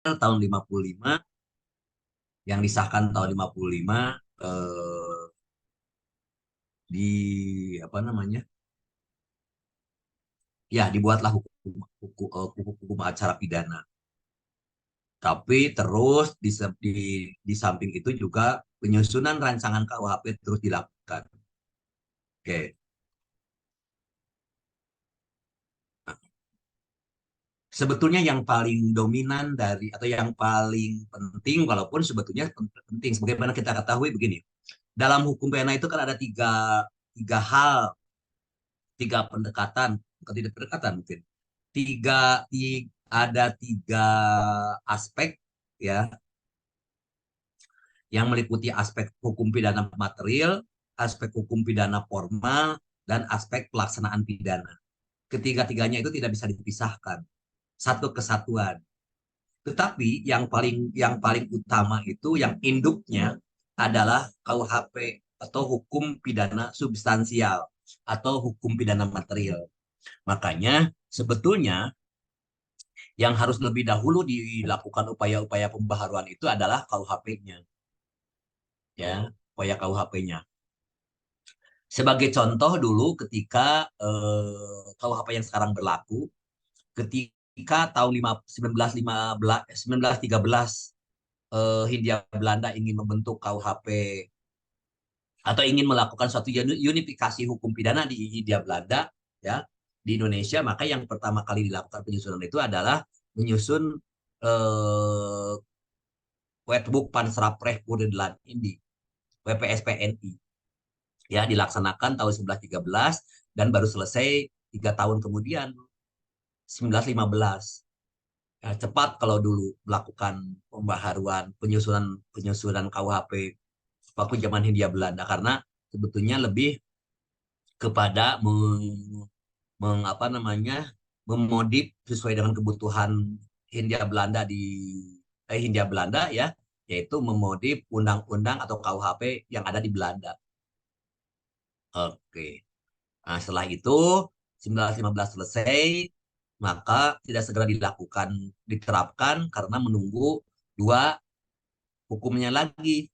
tahun 55, yang disahkan tahun 55, di apa namanya? Ya, dibuatlah hukum acara pidana. Tapi terus di samping itu juga penyusunan rancangan KUHP terus dilakukan. Oke. Sebetulnya yang paling dominan dari atau yang paling penting, walaupun sebetulnya penting, sebagaimana kita ketahui begini, dalam hukum pidana itu kan ada tiga hal, tiga pendekatan, bukan tidak pendekatan mungkin, ada tiga aspek, ya, yang meliputi aspek hukum pidana material, aspek hukum pidana formal, dan aspek pelaksanaan pidana. Ketiga-tiganya itu tidak bisa dipisahkan, satu kesatuan. Tetapi yang paling utama itu yang induknya adalah KUHP atau hukum pidana substansial atau hukum pidana material. Makanya sebetulnya yang harus lebih dahulu dilakukan upaya-upaya pembaharuan itu adalah KUHP-nya, ya, upaya KUHP-nya. Sebagai contoh dulu ketika KUHP yang sekarang berlaku, ketika tahun 1913 Hindia Belanda ingin membentuk KUHP atau ingin melakukan suatu unifikasi hukum pidana di Hindia Belanda, ya, di Indonesia, maka yang pertama kali dilakukan penyusunan itu adalah menyusun eh, Wetboek Pansrapreh Poedeland Indi, WPSPNI, ya, dilaksanakan tahun 1913 dan baru selesai 3 tahun kemudian 1915. Ya, cepat kalau dulu melakukan pembaharuan penyusunan penyusunan KUHP waktu zaman Hindia Belanda, karena sebetulnya lebih kepada apa namanya, memodif sesuai dengan kebutuhan Hindia Belanda Hindia Belanda, ya, yaitu memodif undang-undang atau KUHP yang ada di Belanda. Oke. Nah, setelah itu 1915 selesai, maka tidak segera diterapkan karena menunggu dua hukumnya lagi,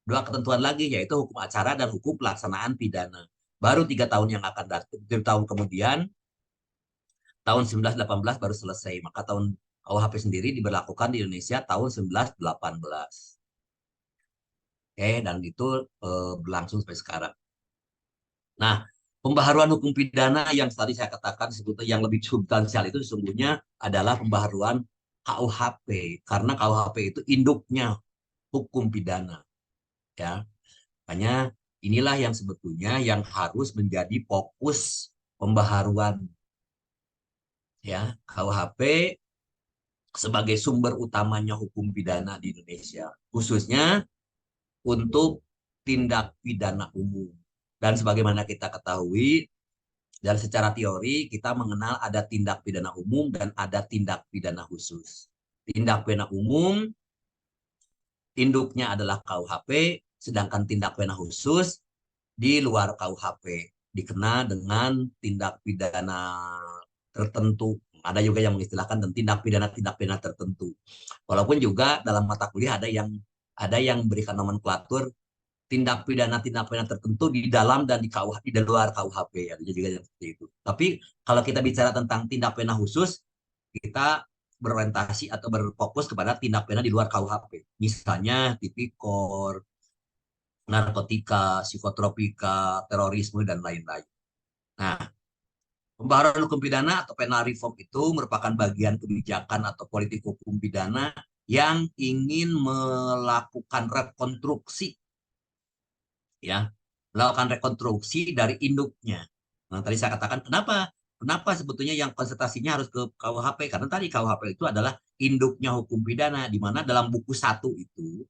dua ketentuan lagi, yaitu hukum acara dan hukum pelaksanaan pidana. Baru 3 tahun yang akan datang, 3 tahun kemudian, tahun 1918 baru selesai. Maka tahun KUHP sendiri diberlakukan di Indonesia tahun 1918. Oke, dan itu berlangsung sampai sekarang. Nah, pembaharuan hukum pidana yang tadi saya katakan sebetulnya yang lebih substansial itu sesungguhnya adalah pembaharuan KUHP, karena KUHP itu induknya hukum pidana, ya. Makanya inilah yang sebetulnya yang harus menjadi fokus pembaharuan, ya, KUHP sebagai sumber utamanya hukum pidana di Indonesia, khususnya untuk tindak pidana umum. Dan sebagaimana kita ketahui, dan secara teori kita mengenal ada tindak pidana umum dan ada tindak pidana khusus. Tindak pidana umum induknya adalah KUHP, sedangkan tindak pidana khusus di luar KUHP dikenal dengan tindak pidana tertentu. Ada juga yang mengistilahkan dan tindak pidana tertentu. Walaupun juga dalam mata kuliah ada yang memberikan nomenklatur tindak pidana tertentu di dalam dan di luar KUHP, ya, juga yang seperti itu. Tapi kalau kita bicara tentang tindak pidana khusus, kita berorientasi atau berfokus kepada tindak pidana di luar KUHP. Misalnya tipikor, narkotika, psikotropika, terorisme, dan lain-lain. Nah, pembaharuan hukum pidana atau penal reform itu merupakan bagian kebijakan atau politik hukum pidana yang ingin melakukan rekonstruksi, ya, melakukan rekonstruksi dari induknya. Nah, tadi saya katakan kenapa sebetulnya yang konsentrasinya harus ke KUHP, karena tadi KUHP itu adalah induknya hukum pidana, di mana dalam buku satu itu,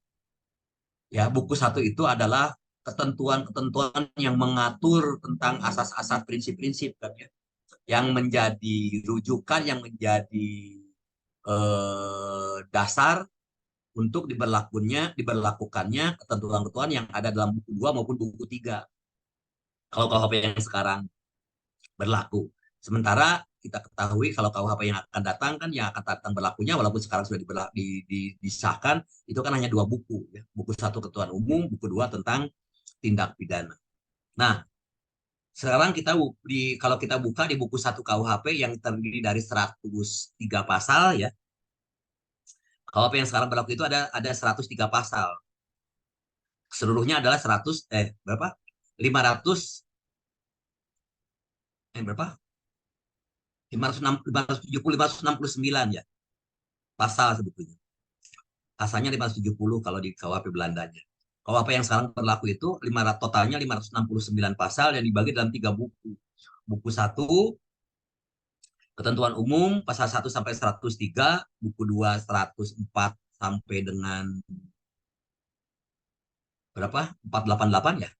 ya, buku satu itu adalah ketentuan-ketentuan yang mengatur tentang asas-asas prinsip-prinsip, kan, ya, yang menjadi rujukan, yang menjadi dasar untuk diberlakukannya ketentuan-ketentuan yang ada dalam buku 2 maupun buku 3 kalau KUHP yang sekarang berlaku. Sementara kita ketahui kalau KUHP yang akan datang kan yang akan datang berlakunya walaupun sekarang sudah disahkan itu kan hanya 2 buku ya. Buku 1 ketentuan umum, buku 2 tentang tindak pidana. Nah, sekarang kalau kita buka di buku 1 KUHP yang terdiri dari 103 pasal ya. KUHP yang sekarang berlaku itu ada 103 pasal. Seluruhnya adalah 500 berapa? 569 ya pasal sebetulnya. Asalnya 570 kalau di KUHP Belandanya. KUHP yang sekarang berlaku itu totalnya 569 pasal yang dibagi dalam 3 buku. Buku 1 ketentuan umum pasal 1 sampai 103, buku 2 104 sampai dengan berapa? 488 ya.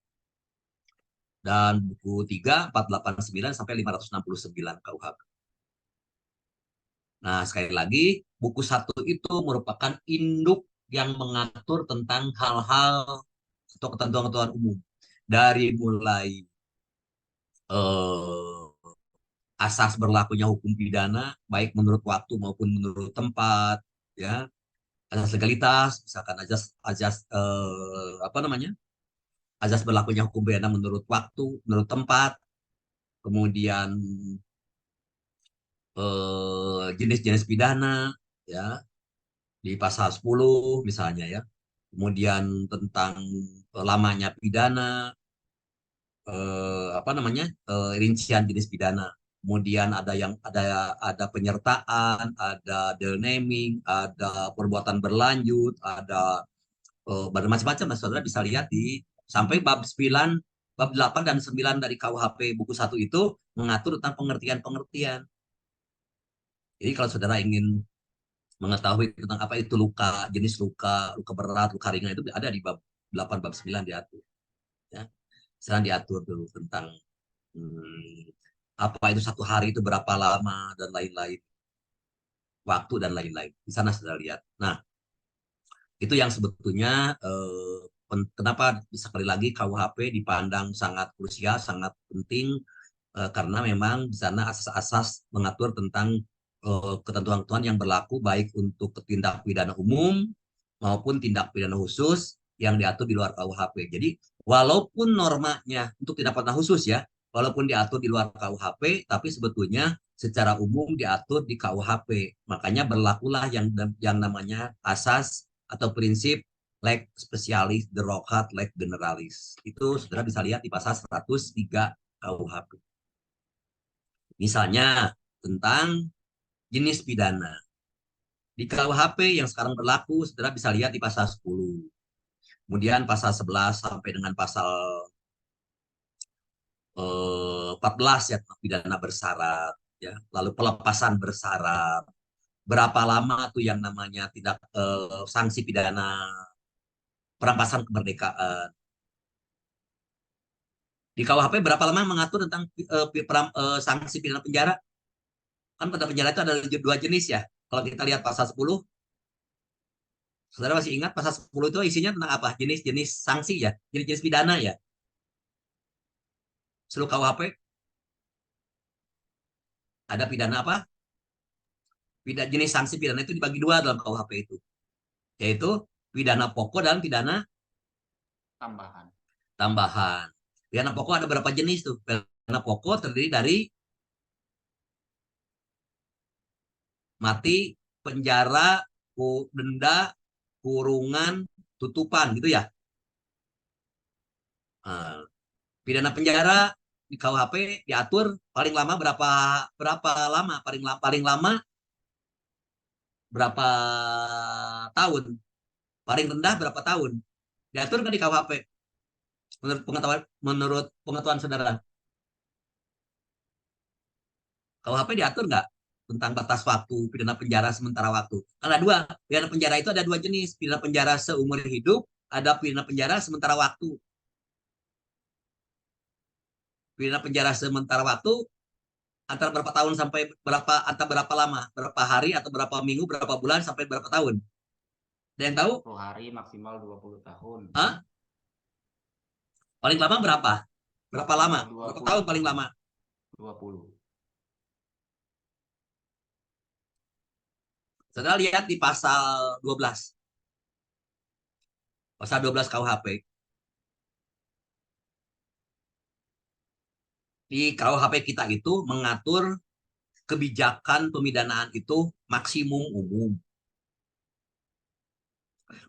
Dan buku 3 489 sampai 569 KUHP. Nah, sekali lagi, buku 1 itu merupakan induk yang mengatur tentang hal-hal atau ketentuan-ketentuan umum. Dari mulai eh, asas berlakunya hukum pidana, baik menurut waktu maupun menurut tempat, ya, asas legalitas, misalkan apa namanya, asas berlakunya hukum pidana menurut waktu, menurut tempat, kemudian jenis-jenis pidana, ya, di pasal 10 misalnya ya. Kemudian tentang lamanya pidana, apa namanya? Rincian jenis pidana. Kemudian ada penyertaan, ada naming, ada perbuatan berlanjut, ada bermacam-macam. Nah, saudara bisa lihat di sampai bab 9, bab 8 dan 9 dari KUHP buku 1 itu mengatur tentang pengertian-pengertian. Jadi kalau saudara ingin mengetahui tentang apa itu luka, jenis luka, luka berat, luka ringan itu ada di bab 8, bab 9 diatur. Ya. Sekarang diatur dulu tentang apa itu 1 hari itu berapa lama dan lain-lain, waktu dan lain-lain. Di sana sudah lihat. Nah, itu yang sebetulnya kenapa sekali lagi KUHP dipandang sangat krusial, sangat penting karena memang di sana asas-asas mengatur tentang ketentuan-ketentuan yang berlaku baik untuk tindak pidana umum maupun tindak pidana khusus yang diatur di luar KUHP. Jadi walaupun normanya untuk tindak pidana khusus ya, walaupun diatur di luar KUHP, tapi sebetulnya secara umum diatur di KUHP. Makanya berlakulah yang namanya asas atau prinsip leg spesialis, derogat, leg generalis. Itu saudara bisa lihat di pasal 103 KUHP. Misalnya tentang jenis pidana. Di KUHP yang sekarang berlaku, saudara bisa lihat di pasal 10. Kemudian pasal 11 sampai dengan pasal 14 ya, pidana bersyarat. Ya. Lalu pelepasan bersyarat. Berapa lama tuh yang namanya tidak sanksi pidana perampasan kemerdekaan. Di KUHP berapa lama mengatur tentang sanksi pidana penjara? Kan pada penjara itu ada 2 jenis ya. Kalau kita lihat pasal 10, saudara masih ingat pasal 10 itu isinya tentang apa? Jenis-jenis sanksi ya, jenis-jenis pidana ya. Seluruh KUHP ada pidana apa? Jenis sanksi pidana itu dibagi 2 dalam KUHP itu, yaitu pidana pokok dan pidana tambahan. Tambahan. Pidana pokok ada berapa jenis tuh? Pidana pokok terdiri dari mati, penjara, denda, kurungan, tutupan gitu ya. Nah, pidana penjara di KUHP diatur paling lama berapa berapa lama paling lama berapa tahun, paling rendah berapa tahun, diatur nggak di KUHP menurut pengetahuan saudara? KUHP diatur nggak tentang batas waktu pidana penjara sementara waktu? Karena pidana penjara itu ada 2 jenis, pidana penjara seumur hidup, ada pidana penjara sementara waktu. Pidana penjara sementara waktu antara berapa tahun sampai berapa lama, berapa hari atau berapa minggu, berapa bulan sampai berapa tahun? Ada yang tahu? 10 hari maksimal 20 tahun. Hah? Paling lama berapa? Berapa lama? Berapa tahun paling lama? 20. Saudara lihat di pasal 12. Pasal 12 KUHP. Di KUHP kita itu mengatur kebijakan pemidanaan itu maksimum umum.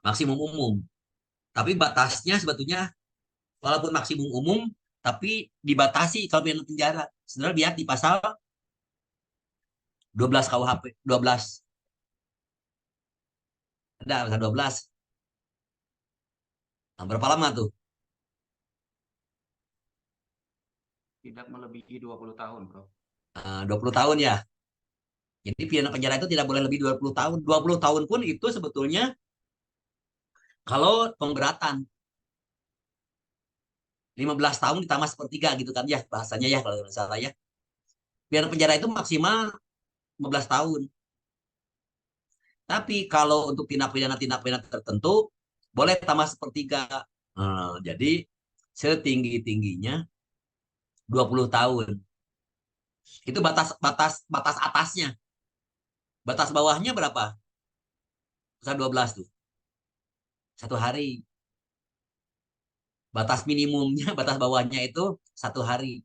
Maksimum umum. Tapi batasnya sebetulnya walaupun maksimum umum, tapi dibatasi kalau pidana penjara. Saudara lihat di pasal 12 KUHP. 12. Ada pasal 12. Nah, berapa lama tuh? Tidak melebihi 20 tahun, Bro. 20 tahun ya. Jadi pidana penjara itu tidak boleh lebih 20 tahun. 20 tahun pun itu sebetulnya kalau pemberatan 15 tahun ditambah sepertiga gitu kan ya bahasanya ya kalau nggak salah ya. Pidana penjara itu maksimal 15 tahun. Tapi kalau untuk tindak pidana tertentu boleh tambah sepertiga. Jadi setinggi-tingginya 20 tahun. Itu batas batas batas atasnya. Batas bawahnya berapa? Pasal 12 tuh. 1 hari. Batas minimumnya, batas bawahnya itu 1 hari.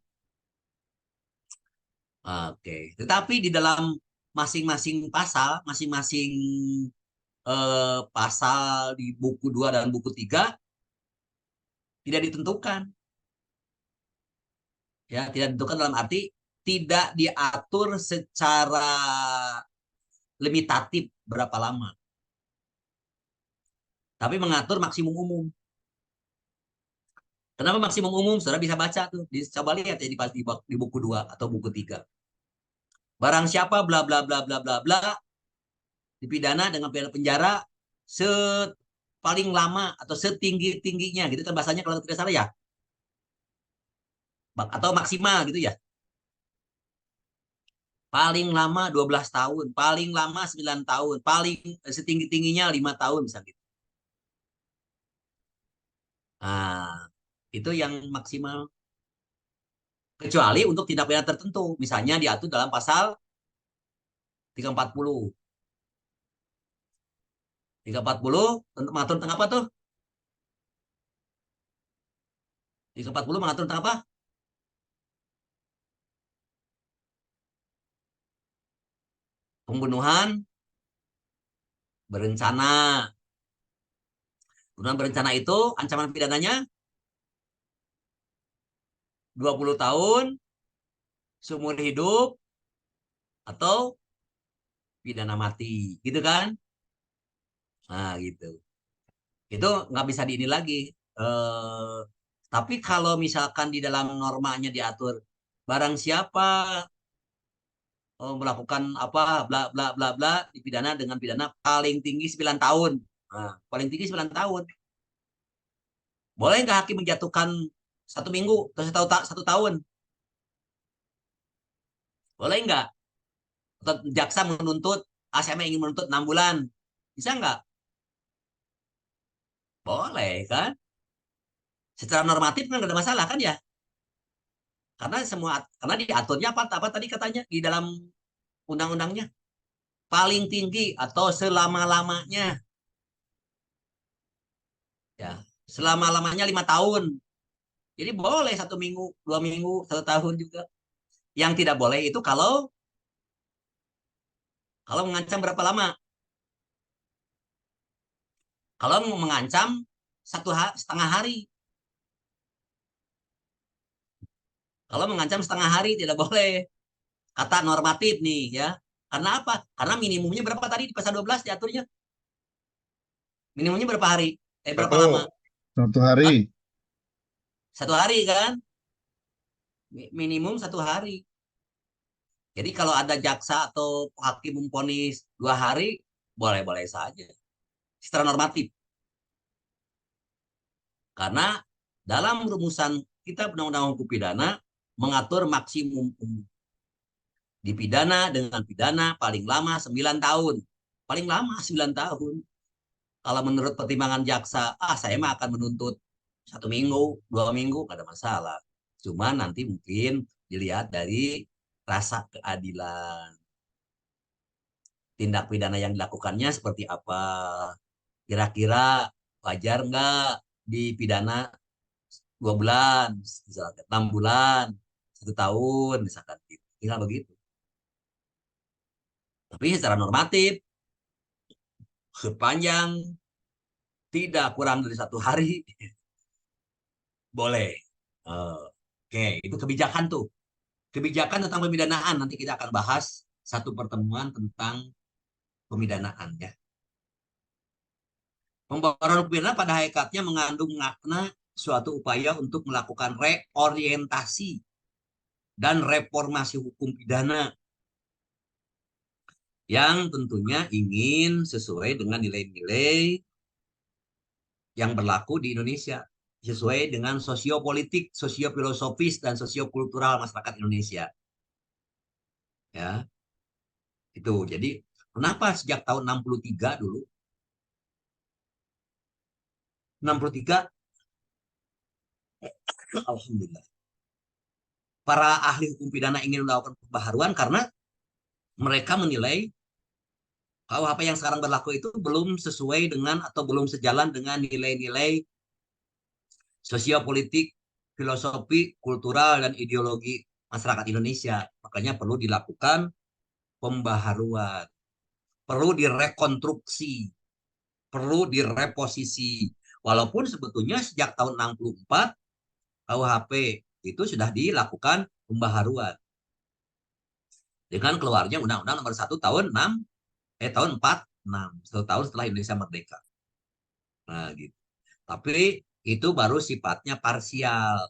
Oke. Tetapi di dalam masing-masing pasal, masing-masing pasal di buku 2 dan buku 3 tidak ditentukan. Ya, tidak ditentukan dalam arti tidak diatur secara limitatif berapa lama. Tapi mengatur maksimum umum. Kenapa maksimum umum? Saudara bisa baca tuh. Coba lihat ya di buku 2 atau buku 3. Barang siapa bla bla bla bla bla bla dipidana dengan pidana penjara se paling lama atau setinggi-tingginya gitu kan bahasanya kalau tidak salah ya. Atau maksimal gitu ya. Paling lama 12 tahun, paling lama 9 tahun, paling setinggi-tingginya 5 tahun misalnya gitu. Nah, itu yang maksimal. Kecuali untuk tindak pidana tertentu. Misalnya diatur dalam pasal 340. 340 mengatur tentang apa tuh? 340 mengatur tentang apa? Pembunuhan berencana. Pembunuhan berencana itu ancaman pidananya 20 tahun, seumur hidup, atau pidana mati. Gitu kan? Nah, gitu. Itu nggak bisa di ini lagi. Eh, tapi kalau misalkan di dalam normanya diatur barang siapa melakukan apa bla bla bla bla dipidana dengan pidana paling tinggi 9 tahun. Nah, paling tinggi 9 tahun. Boleh nggak hakim menjatuhkan 1 minggu atau 1 tahun? Boleh nggak? Atau jaksa menuntut, ASM ingin menuntut 6 bulan. Bisa nggak? Boleh kan? Secara normatif kan nggak ada masalah kan ya? Karena diaturnya apa tadi katanya di dalam undang-undangnya paling tinggi atau selama-lamanya ya selama-lamanya 5 tahun. Jadi boleh 1 minggu, 2 minggu, 1 tahun juga. Yang tidak boleh itu kalau mengancam berapa lama? Kalau mengancam 1,5 hari. Kalau mengancam 1/2 hari tidak boleh. Kata normatif nih ya. Karena apa? Karena minimumnya berapa tadi di pasal 12 diaturnya? Minimumnya berapa hari? Berapa Satu, lama? 1 hari. Hah? 1 hari kan? Minimum 1 hari. Jadi kalau ada jaksa atau hakim memvonis 2 hari, boleh-boleh saja. Secara normatif. Karena dalam rumusan kita Undang-Undang Hukum Pidana mengatur maksimum umur. Dipidana dengan pidana paling lama 9 tahun. Paling lama 9 tahun. Kalau menurut pertimbangan jaksa, saya mah akan menuntut 1 minggu, 2 minggu, nggak ada masalah. Cuma nanti mungkin dilihat dari rasa keadilan. tindak pidana yang dilakukannya seperti apa. Kira-kira wajar nggak dipidana 2 bulan, misalkan 6 bulan, 1 tahun, misalkan gitu. Tinggal begitu. Tapi secara normatif, sepanjang tidak kurang dari 1 hari, boleh. Oke, itu kebijakan tuh. Kebijakan tentang pemidanaan, nanti kita akan bahas satu pertemuan tentang pemidanaan ya. Pembaharuan hukum pidana pada hakikatnya mengandung makna suatu upaya untuk melakukan reorientasi dan reformasi hukum pidana yang tentunya ingin sesuai dengan nilai-nilai yang berlaku di Indonesia, sesuai dengan sosiopolitik, sosiofilosofis, dan sosiokultural masyarakat Indonesia. Ya, itu. Jadi, kenapa sejak tahun 63 dulu, 63, alhamdulillah, para ahli hukum pidana ingin melakukan pembaharuan karena mereka menilai KUHP yang sekarang berlaku itu belum sesuai dengan atau belum sejalan dengan nilai-nilai sosiopolitik, filosofi, kultural, dan ideologi masyarakat Indonesia. Makanya perlu dilakukan pembaharuan, perlu direkonstruksi, perlu direposisi. Walaupun sebetulnya sejak tahun 64 KUHP itu sudah dilakukan pembaharuan dengan keluarnya Undang-Undang Nomor 1 tahun 46, 1 tahun setelah Indonesia merdeka. Nah, gitu. Tapi itu baru sifatnya parsial.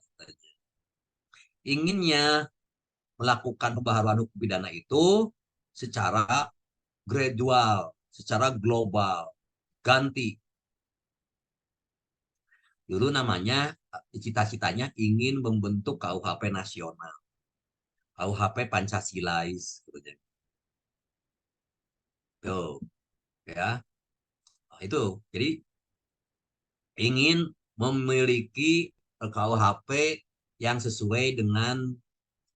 Inginnya melakukan pembaharuan hukum pidana itu secara gradual, secara global, ganti. Dulu namanya, cita-citanya ingin membentuk KUHP nasional, KUHP Pancasilais. Tuh, ya. Nah, itu. Jadi ingin memiliki KUHP yang sesuai dengan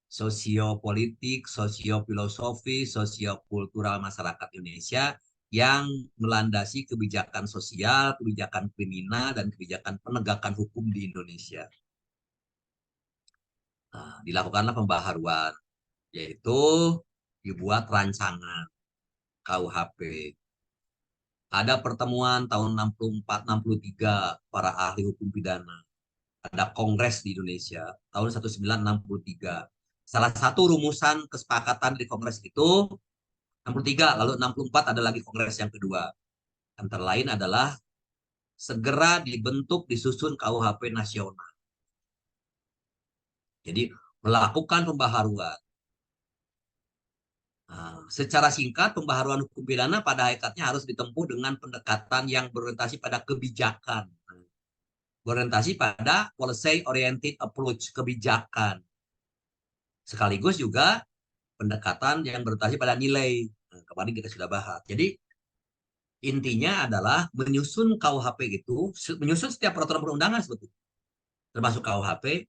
sosiopolitik, sosiofilosofi, sosiokultural masyarakat Indonesia yang melandasi kebijakan sosial, kebijakan kriminal, dan kebijakan penegakan hukum di Indonesia. Nah, dilakukanlah pembaharuan, yaitu dibuat rancangan KUHP. Ada pertemuan tahun 64-63 para ahli hukum pidana. Ada kongres di Indonesia tahun 1963. Salah satu rumusan kesepakatan di kongres itu 63, lalu 64 ada lagi kongres yang kedua. Antara lain adalah segera dibentuk disusun KUHP nasional. Jadi melakukan pembaharuan. Nah, secara singkat, pembaharuan hukum pidana pada hakikatnya harus ditempuh dengan pendekatan yang berorientasi pada kebijakan. Berorientasi pada policy oriented approach, kebijakan. Sekaligus juga pendekatan yang berorientasi pada nilai. Nah, kemarin kita sudah bahas. Jadi intinya adalah menyusun KUHP itu, menyusun setiap peraturan perundangan sebetulnya, termasuk KUHP,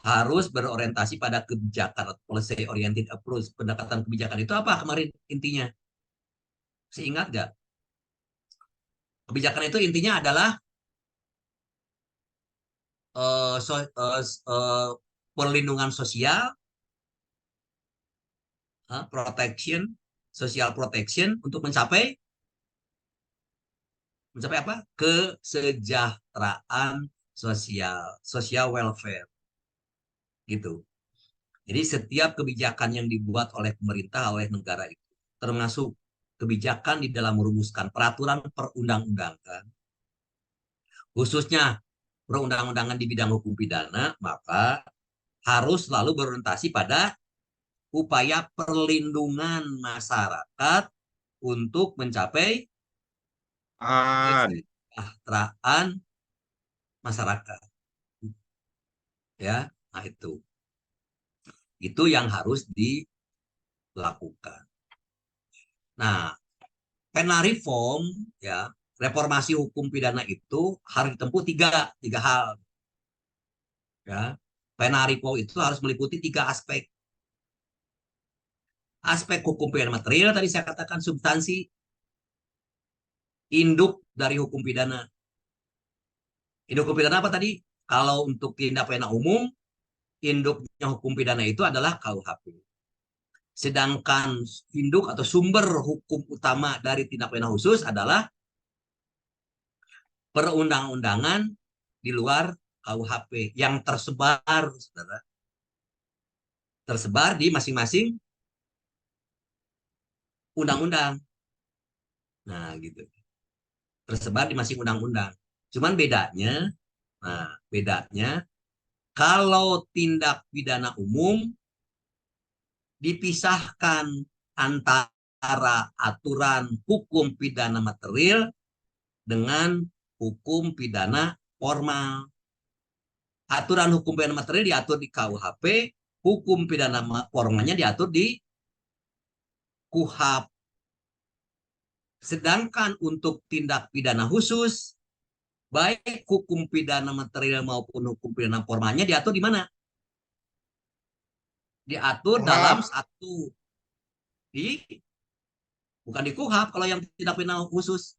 harus berorientasi pada kebijakan, policy oriented approach. Pendekatan kebijakan itu apa kemarin intinya? Seingat nggak? Kebijakan itu intinya adalah uh, so, uh, uh, perlindungan sosial, protection, social protection untuk mencapai apa? Kesejahteraan sosial, social welfare, gitu. Jadi setiap kebijakan yang dibuat oleh pemerintah, oleh negara itu, termasuk kebijakan di dalam merumuskan peraturan perundang-undangan, khususnya perundang-undangan di bidang hukum pidana, maka harus selalu berorientasi pada upaya perlindungan masyarakat untuk mencapai kesejahteraan masyarakat. Ya, nah itu yang harus dilakukan. Nah, penal reform, ya, reformasi hukum pidana itu harus ditempuh tiga hal. Ya, penal reform itu harus meliputi 3 aspek. Aspek hukum pidana material tadi saya katakan substansi induk dari hukum pidana. Induk hukum pidana apa tadi? Kalau untuk tindak pidana umum, induknya hukum pidana itu adalah KUHP. Sedangkan induk atau sumber hukum utama dari tindak pidana khusus adalah perundang-undangan di luar KUHP yang tersebar, saudara, tersebar di masing-masing undang-undang. Nah, gitu. Tersebar di masing undang-undang. Cuman bedanya kalau tindak pidana umum dipisahkan antara aturan hukum pidana material dengan hukum pidana formal. Aturan hukum pidana material diatur di KUHP, hukum pidana formalnya diatur di KUHAP. Sedangkan untuk tindak pidana khusus, baik hukum pidana material maupun hukum pidana formalnya diatur di mana? Diatur dalam satu di bukan di KUHAP kalau yang tindak pidana khusus.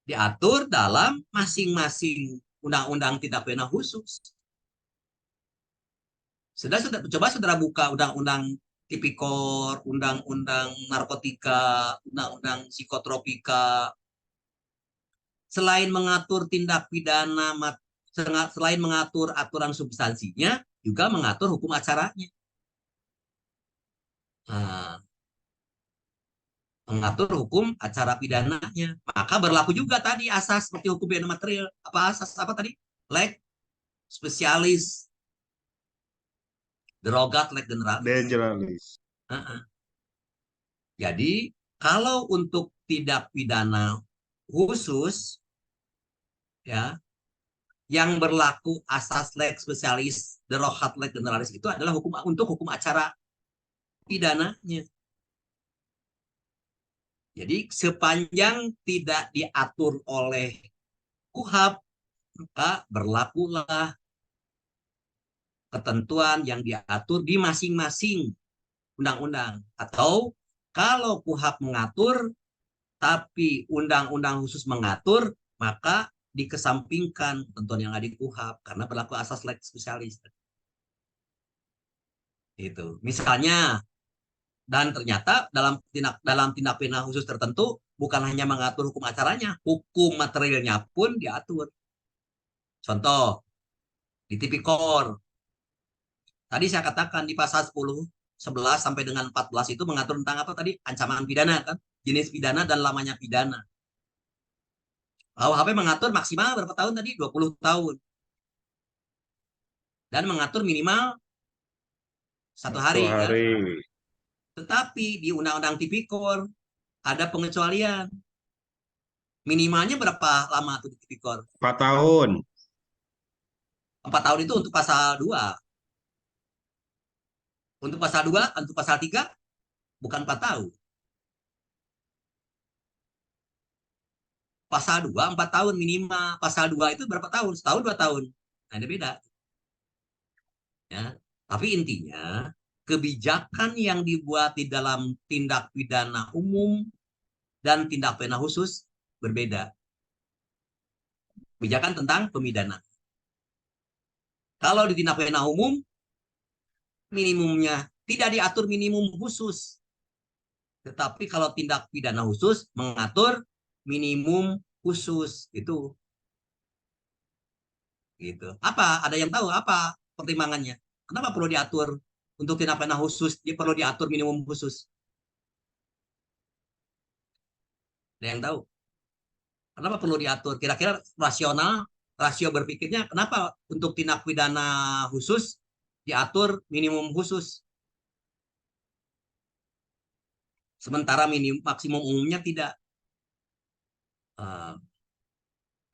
Diatur dalam masing-masing undang-undang tindak pidana khusus. Coba saudara buka undang-undang tipikor, undang-undang narkotika, undang-undang psikotropika. Selain mengatur tindak pidana, selain mengatur aturan substansinya, juga mengatur hukum acaranya. Nah, mengatur hukum acara pidananya. Maka berlaku juga tadi asas seperti hukum pidana material. Apa asas apa tadi? Leg spesialis, derogat leg generalis. Jadi kalau untuk tidak pidana khusus, ya, yang berlaku asas leg spesialis, derogat leg generalis itu adalah untuk hukum acara pidananya. Jadi sepanjang tidak diatur oleh KUHAP, maka berlakulah ketentuan yang diatur di masing-masing undang-undang. Atau kalau KUHAP mengatur, tapi undang-undang khusus mengatur, maka dikesampingkan ketentuan yang ada di KUHAP karena berlaku asas leg spesialis. Itu. Misalnya, dan ternyata dalam tindak pidana khusus tertentu bukan hanya mengatur hukum acaranya, hukum materialnya pun diatur. Contoh, di tipikor. Tadi saya katakan di pasal 10, 11 sampai dengan 14 itu mengatur tentang apa tadi? Ancaman pidana kan? Jenis pidana dan lamanya pidana. KUHP mengatur maksimal berapa tahun tadi? 20 tahun. Dan mengatur minimal 1 hari. Ya. Tetapi di Undang-Undang Tipikor ada pengecualian. Minimalnya berapa lama tuh di Tipikor? 4 tahun. 4 tahun itu untuk pasal 2. Untuk pasal 2, untuk pasal 3, bukan 4 tahun. Pasal 2, 4 tahun minimal. Pasal 2 itu berapa tahun? Setahun, 2 tahun. Nah, ada beda. Ya. Tapi intinya, kebijakan yang dibuat di dalam tindak pidana umum dan tindak pidana khusus berbeda. Kebijakan tentang pemidanaan. Kalau di tindak pidana umum, minimumnya tidak diatur minimum khusus. Tetapi kalau tindak pidana khusus mengatur minimum khusus itu. Gitu. Apa? Ada yang tahu apa pertimbangannya? Kenapa perlu diatur untuk tindak pidana khusus? Dia perlu diatur minimum khusus. Ada yang tahu? Kenapa perlu diatur? Kira-kira rasional, rasio berpikirnya kenapa untuk tindak pidana khusus diatur minimum khusus? Sementara maksimum umumnya tidak.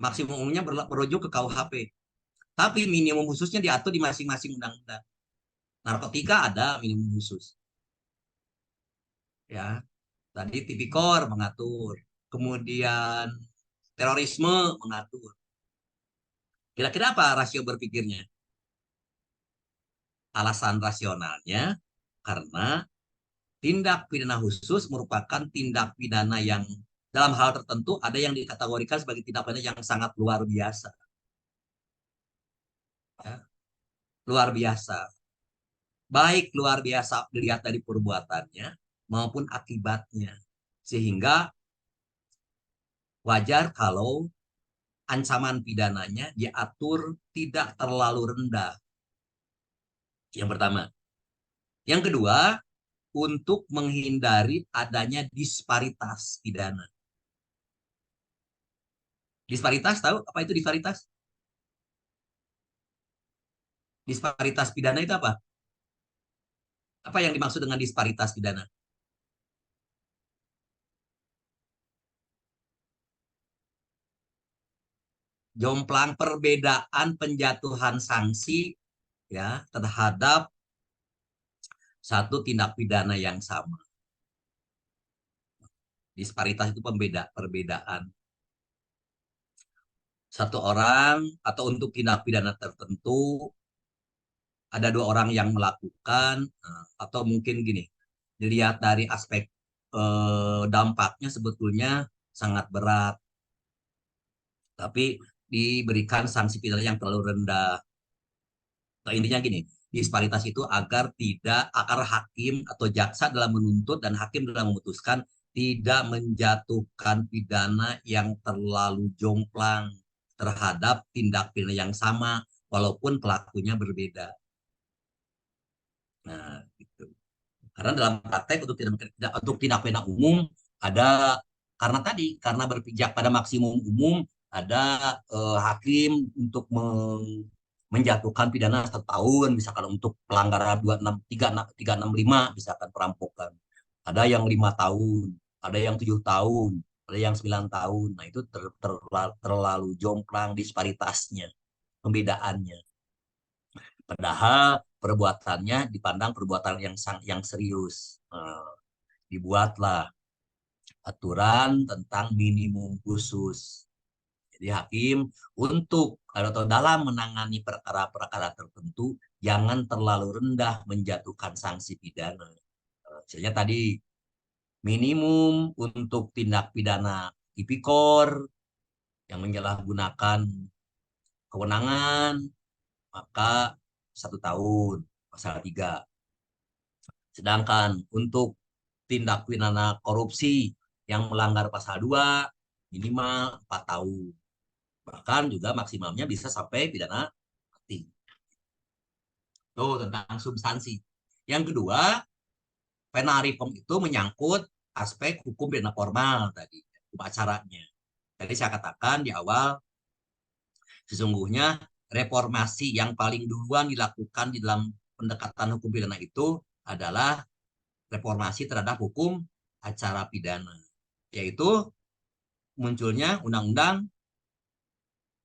Maksimum umumnya merujuk ke KUHP. Tapi minimum khususnya diatur di masing-masing undang-undang. Narkotika ada minimum khusus. Ya, tadi tipikor mengatur. Kemudian terorisme mengatur. Kira-kira apa rasio berpikirnya? Alasan rasionalnya karena tindak pidana khusus merupakan tindak pidana yang dalam hal tertentu ada yang dikategorikan sebagai tindak pidana yang sangat luar biasa. Ya, luar biasa. Baik luar biasa dilihat dari perbuatannya maupun akibatnya. Sehingga wajar kalau ancaman pidananya diatur tidak terlalu rendah. Yang pertama. Yang kedua, untuk menghindari adanya disparitas pidana. Disparitas, tahu apa itu disparitas? Disparitas pidana itu apa? Apa yang dimaksud dengan disparitas pidana? Jomplang perbedaan penjatuhan sanksi ya terhadap satu tindak pidana yang sama. Disparitas itu perbedaan. Satu orang atau untuk tindak pidana tertentu ada dua orang yang melakukan atau mungkin gini, dilihat dari aspek dampaknya sebetulnya sangat berat, tapi diberikan sanksi pidana yang terlalu rendah. Nah, intinya gini, disparitas itu agar hakim atau jaksa dalam menuntut dan hakim dalam memutuskan tidak menjatuhkan pidana yang terlalu jomplang terhadap tindak pidana yang sama walaupun pelakunya berbeda. Nah, gitu. Karena dalam praktek untuk tindak pidana umum ada karena berpijak pada maksimum umum ada hakim untuk menjatuhkan pidana 1 tahun misalkan untuk pelanggaran 26 36 365 misalkan perampokan. Ada yang 5 tahun, ada yang 7 tahun, ada yang 9 tahun. Nah itu terlalu jomplang disparitasnya, pembedaannya. Padahal perbuatannya dipandang perbuatan yang serius. Dibuatlah aturan tentang minimum khusus. Jadi hakim untuk atau dalam menangani perkara-perkara tertentu jangan terlalu rendah menjatuhkan sanksi pidana. Misalnya tadi minimum untuk tindak pidana tipikor yang menyalahgunakan kewenangan maka 1 tahun pasal 3. Sedangkan untuk tindak pidana korupsi yang melanggar pasal 2 minimal 4 tahun. Bahkan juga maksimalnya bisa sampai pidana mati. Tuh tentang substansi. Yang kedua, penal reform itu menyangkut aspek hukum pidana formal tadi, hukum acaranya. Tadi saya katakan di awal, sesungguhnya reformasi yang paling duluan dilakukan di dalam pendekatan hukum pidana itu adalah reformasi terhadap hukum acara pidana, yaitu munculnya Undang-Undang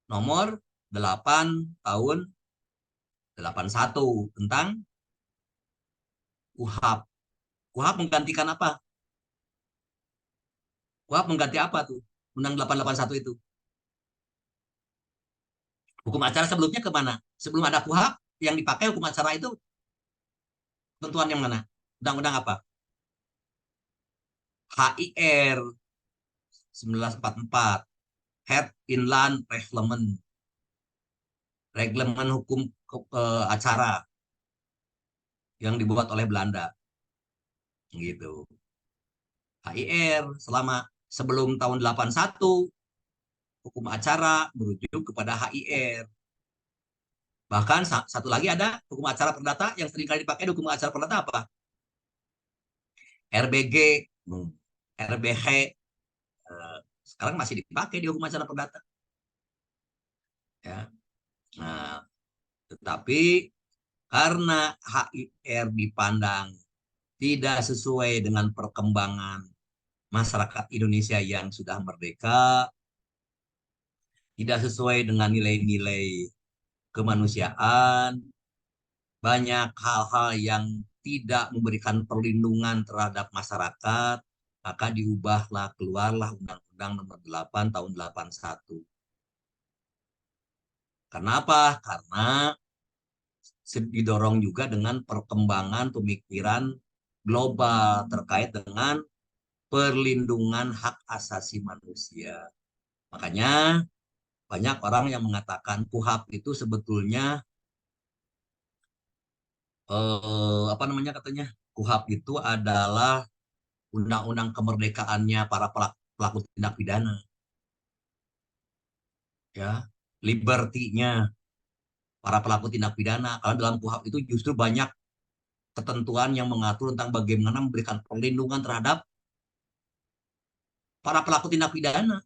nomor 8 tahun 81 tentang KUHAP. KUHAP menggantikan apa? KUHAP mengganti apa tuh? Undang 881 itu. Hukum acara sebelumnya kemana? Sebelum ada KUHAP, yang dipakai hukum acara itu tentuan yang mana? Undang-undang apa? HIR 1944. Head Inland Reglement. Reglemen hukum acara yang dibuat oleh Belanda. Gitu. HIR selama sebelum tahun 81 hukum acara merujuk kepada HIR. Bahkan satu lagi ada hukum acara perdata yang seringkali dipakai di hukum acara perdata apa? RBG, RBH, sekarang masih dipakai di hukum acara perdata. Ya. Nah, tetapi karena HIR dipandang tidak sesuai dengan perkembangan masyarakat Indonesia yang sudah merdeka, tidak sesuai dengan nilai-nilai kemanusiaan, banyak hal-hal yang tidak memberikan perlindungan terhadap masyarakat, maka diubahlah, keluarlah Undang-Undang nomor 8 tahun 81. Kenapa? Karena didorong juga dengan perkembangan pemikiran global terkait dengan perlindungan hak asasi manusia. Makanya banyak orang yang mengatakan KUHP itu sebetulnya apa namanya katanya, KUHP itu adalah undang-undang kemerdekaannya para pelaku tindak pidana, ya, liberty-nya para pelaku tindak pidana. Karena dalam KUHP itu justru banyak ketentuan yang mengatur tentang bagaimana memberikan perlindungan terhadap para pelaku tindak pidana,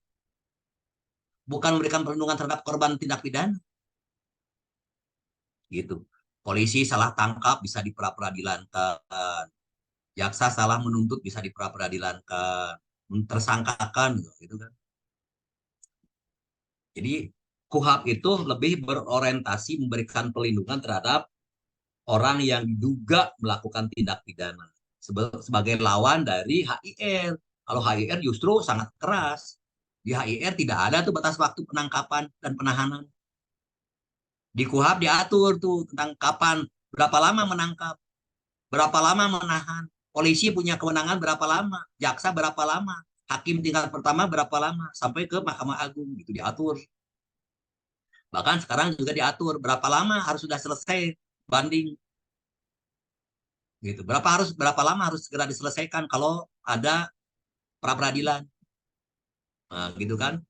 bukan memberikan perlindungan terhadap korban tindak pidana, gitu. Polisi salah tangkap bisa diperadilankan, jaksa salah menuntut bisa diperadilankan, tersangkakan, gitu kan. Jadi KUHP itu lebih berorientasi memberikan perlindungan terhadap orang yang diduga melakukan tindak pidana sebagai lawan dari HIR. Kalau HIR justru sangat keras. Di HIR tidak ada tuh batas waktu penangkapan dan penahanan. Di KUHP diatur tuh tentang kapan, berapa lama menangkap, berapa lama menahan. Polisi punya kewenangan berapa lama, jaksa berapa lama, hakim tingkat pertama berapa lama, sampai ke Mahkamah Agung gitu diatur. Bahkan sekarang juga diatur berapa lama harus sudah selesai banding gitu. Berapa lama harus segera diselesaikan kalau ada pra peradilan. Nah, gitu kan?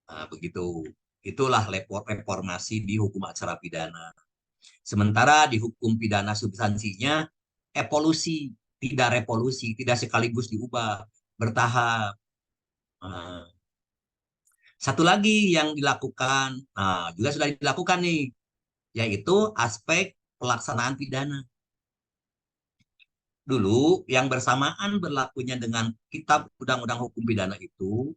Nah, begitu. Itulah reformasi di hukum acara pidana. Sementara di hukum pidana substansinya evolusi, tidak revolusi, tidak sekaligus diubah, bertahap. Nah, satu lagi yang dilakukan, nah, juga sudah dilakukan nih, yaitu aspek pelaksanaan pidana. Dulu yang bersamaan berlakunya dengan Kitab Undang-Undang Hukum Pidana itu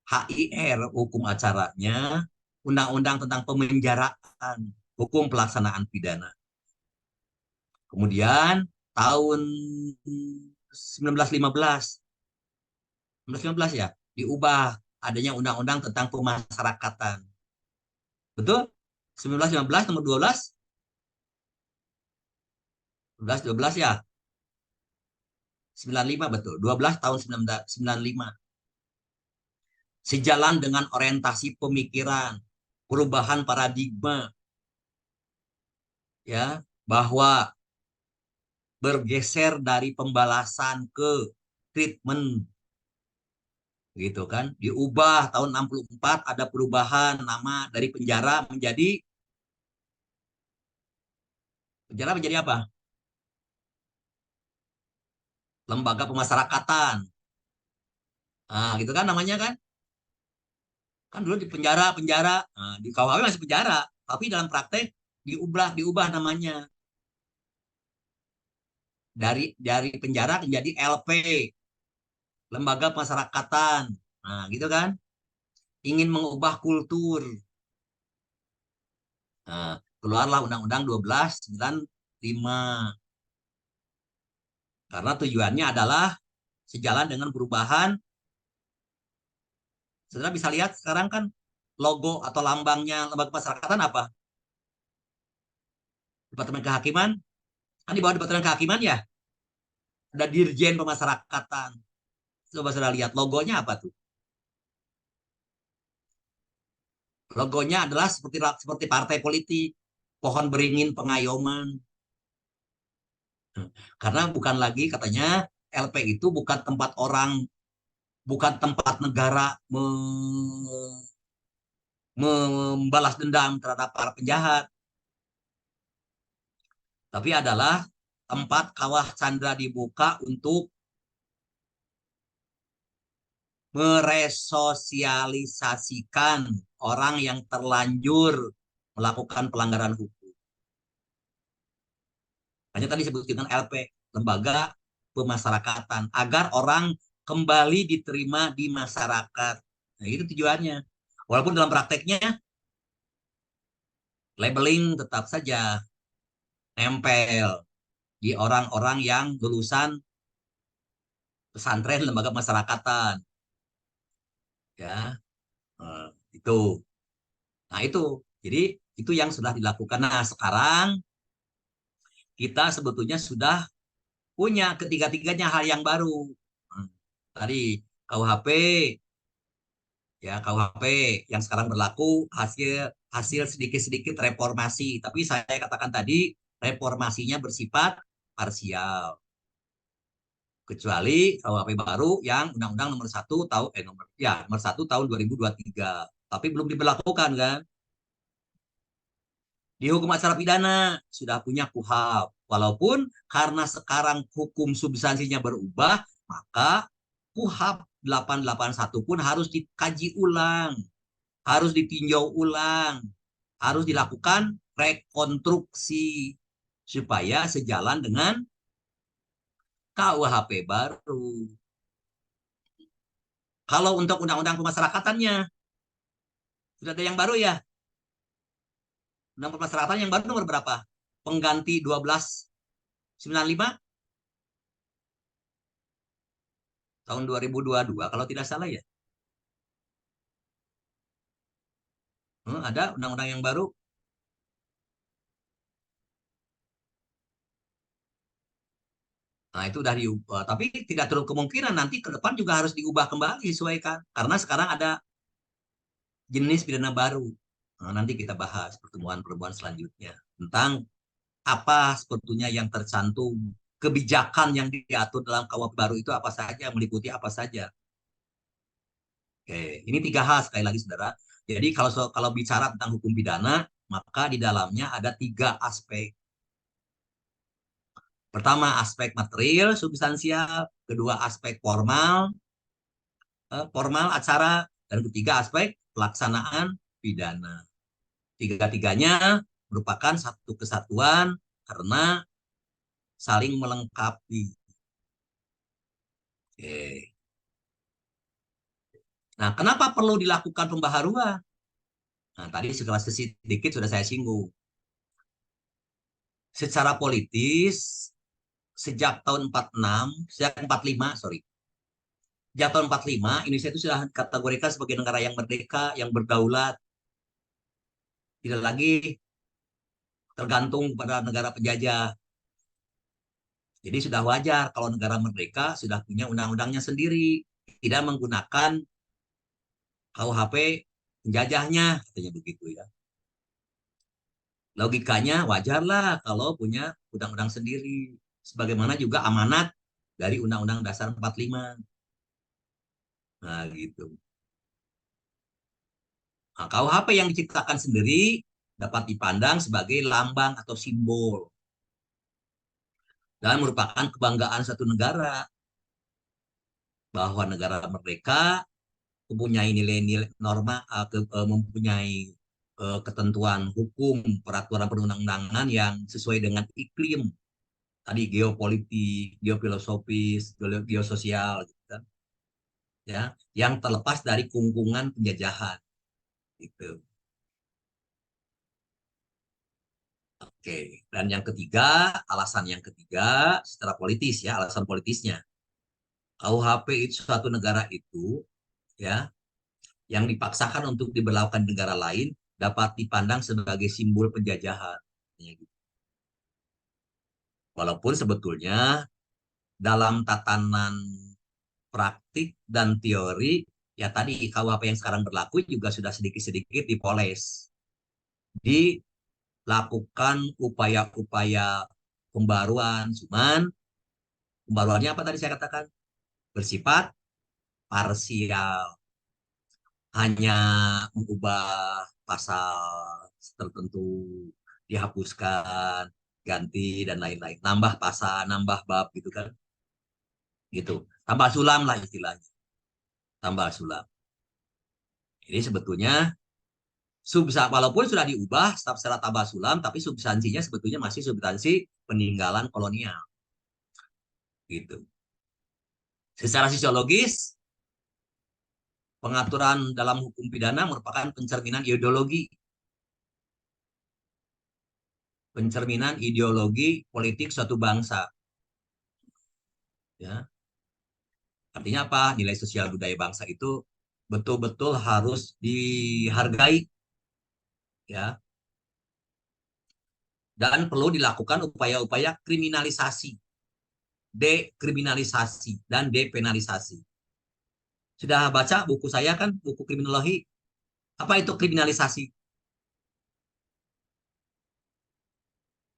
HIR hukum acaranya, Undang-Undang tentang Pemenjaraan, hukum pelaksanaan pidana. Kemudian tahun 1915 ya, diubah adanya Undang-Undang tentang Pemasyarakatan. Betul? 1915 nomor 12, 12 ya, 95 betul. 12 tahun 1995. Sejalan dengan orientasi pemikiran, perubahan paradigma, ya, bahwa bergeser dari pembalasan ke treatment, gitu kan. Diubah tahun 64 ada perubahan nama dari penjara menjadi apa? Lembaga pemasyarakatan. Nah, gitu kan namanya kan. Kan dulu di penjara, nah, di KUHP masih penjara, tapi dalam praktek diubah namanya dari penjara menjadi LP, lembaga pemasyarakatan. Nah, gitu kan. Ingin mengubah kultur. Nah, keluarlah Undang-Undang 1295. Karena tujuannya adalah sejalan dengan perubahan. Saudara bisa lihat sekarang kan logo atau lambangnya lembaga pemasyarakatan apa? Departemen Kehakiman. Kan di bawah Departemen Kehakiman ya, ada Dirjen Pemasyarakatan. Coba saudara lihat logonya apa tuh? Logonya adalah seperti partai politik, pohon beringin pengayoman. Karena bukan lagi katanya LP itu bukan tempat orang, bukan tempat negara membalas dendam terhadap para penjahat, tapi adalah tempat kawah Chandra dibuka untuk meresosialisasikan orang yang terlanjur melakukan pelanggaran hukum. Hanya tadi disebutkan LP, lembaga pemasyarakatan, agar orang kembali diterima di masyarakat. Nah, itu tujuannya. Walaupun dalam prakteknya labeling tetap saja nempel di orang-orang yang lulusan pesantren lembaga masyarakatan, ya. Nah, itu. Nah, itu. Jadi itu yang sudah dilakukan. Nah, sekarang kita sebetulnya sudah punya ketiga-tiganya hal yang baru. Hmm. Tadi KUHP, ya KUHP yang sekarang berlaku hasil hasil sedikit-sedikit reformasi. Tapi saya katakan tadi reformasinya bersifat parsial. Kecuali KUHP baru yang Undang-Undang nomor 1 tahun 2023. Tapi belum diberlakukan kan? Di hukum acara pidana sudah punya KUHP. Walaupun karena sekarang hukum substansinya berubah, maka KUHP 881 pun harus dikaji ulang, harus ditinjau ulang, harus dilakukan rekonstruksi supaya sejalan dengan KUHP baru. Kalau untuk undang-undang pemaserakatannya, sudah ada yang baru ya. Undang pemasarakatan yang baru nomor berapa? Pengganti 1295 tahun 2022 kalau tidak salah ya. Ada undang-undang yang baru. Nah, itu udah diubah. Tapi tidak terlalu kemungkinan nanti ke depan juga harus diubah kembali sesuaikan. Karena sekarang ada jenis pidana baru. Nah, nanti kita bahas pertemuan-pertemuan selanjutnya tentang apa sebetulnya yang tercantum, kebijakan yang diatur dalam KUHP baru itu apa saja, meliputi apa saja. Oke, ini tiga hal sekali lagi saudara. Jadi kalau bicara tentang hukum pidana, maka di dalamnya ada tiga aspek. Pertama aspek material, substansial, kedua aspek formal acara, dan ketiga aspek pelaksanaan pidana. Tiga-tiganya merupakan satu kesatuan karena saling melengkapi. Oke. Nah, kenapa perlu dilakukan pembaharuan? Nah, tadi sedikit sudah saya singgung. Secara politis, sejak 45, sorry. Sejak tahun 45, Indonesia itu sudah kategorikan sebagai negara yang merdeka, yang berdaulat. Tidak lagi tergantung pada negara penjajah. Jadi sudah wajar kalau negara merdeka sudah punya undang-undangnya sendiri. Tidak menggunakan KUHP penjajahnya, katanya begitu ya. Logikanya wajarlah kalau punya undang-undang sendiri. Sebagaimana juga amanat dari Undang-Undang Dasar 45. Nah, gitu. Nah, KUHP yang diciptakan sendiri dapat dipandang sebagai lambang atau simbol dan merupakan kebanggaan satu negara bahwa negara merdeka mempunyai nilai-nilai norma, mempunyai ketentuan hukum, peraturan perundang-undangan yang sesuai dengan iklim tadi geopolitik, geofilosofis, geososial, gitu kan, ya, yang terlepas dari kungkungan penjajahan, gitu. Oke, dan alasan yang ketiga secara politis ya, alasan politisnya. KUHP itu suatu negara itu ya yang dipaksakan untuk diberlakukan di negara lain dapat dipandang sebagai simbol penjajahan. Walaupun sebetulnya dalam tatanan praktik dan teori ya tadi KUHP yang sekarang berlaku juga sudah sedikit-sedikit dipoles. Dilakukan upaya-upaya pembaruan, cuman pembaruannya apa tadi saya katakan? Bersifat parsial. Hanya mengubah pasal tertentu, dihapuskan, ganti, dan lain-lain. Nambah pasal, nambah bab gitu kan. Gitu. Tambah sulam lah istilahnya. Tambah sulam. Jadi sebetulnya walaupun sudah diubah secara tambah sulam, tapi substansinya sebetulnya masih substansi peninggalan kolonial. Gitu. Secara sisiologis, pengaturan dalam hukum pidana merupakan pencerminan ideologi politik suatu bangsa. Ya, artinya apa? Nilai sosial budaya bangsa itu betul-betul harus dihargai, ya, dan perlu dilakukan upaya-upaya kriminalisasi dekriminalisasi dan depenalisasi. Sudah baca buku saya kan, buku kriminologi. Apa itu kriminalisasi?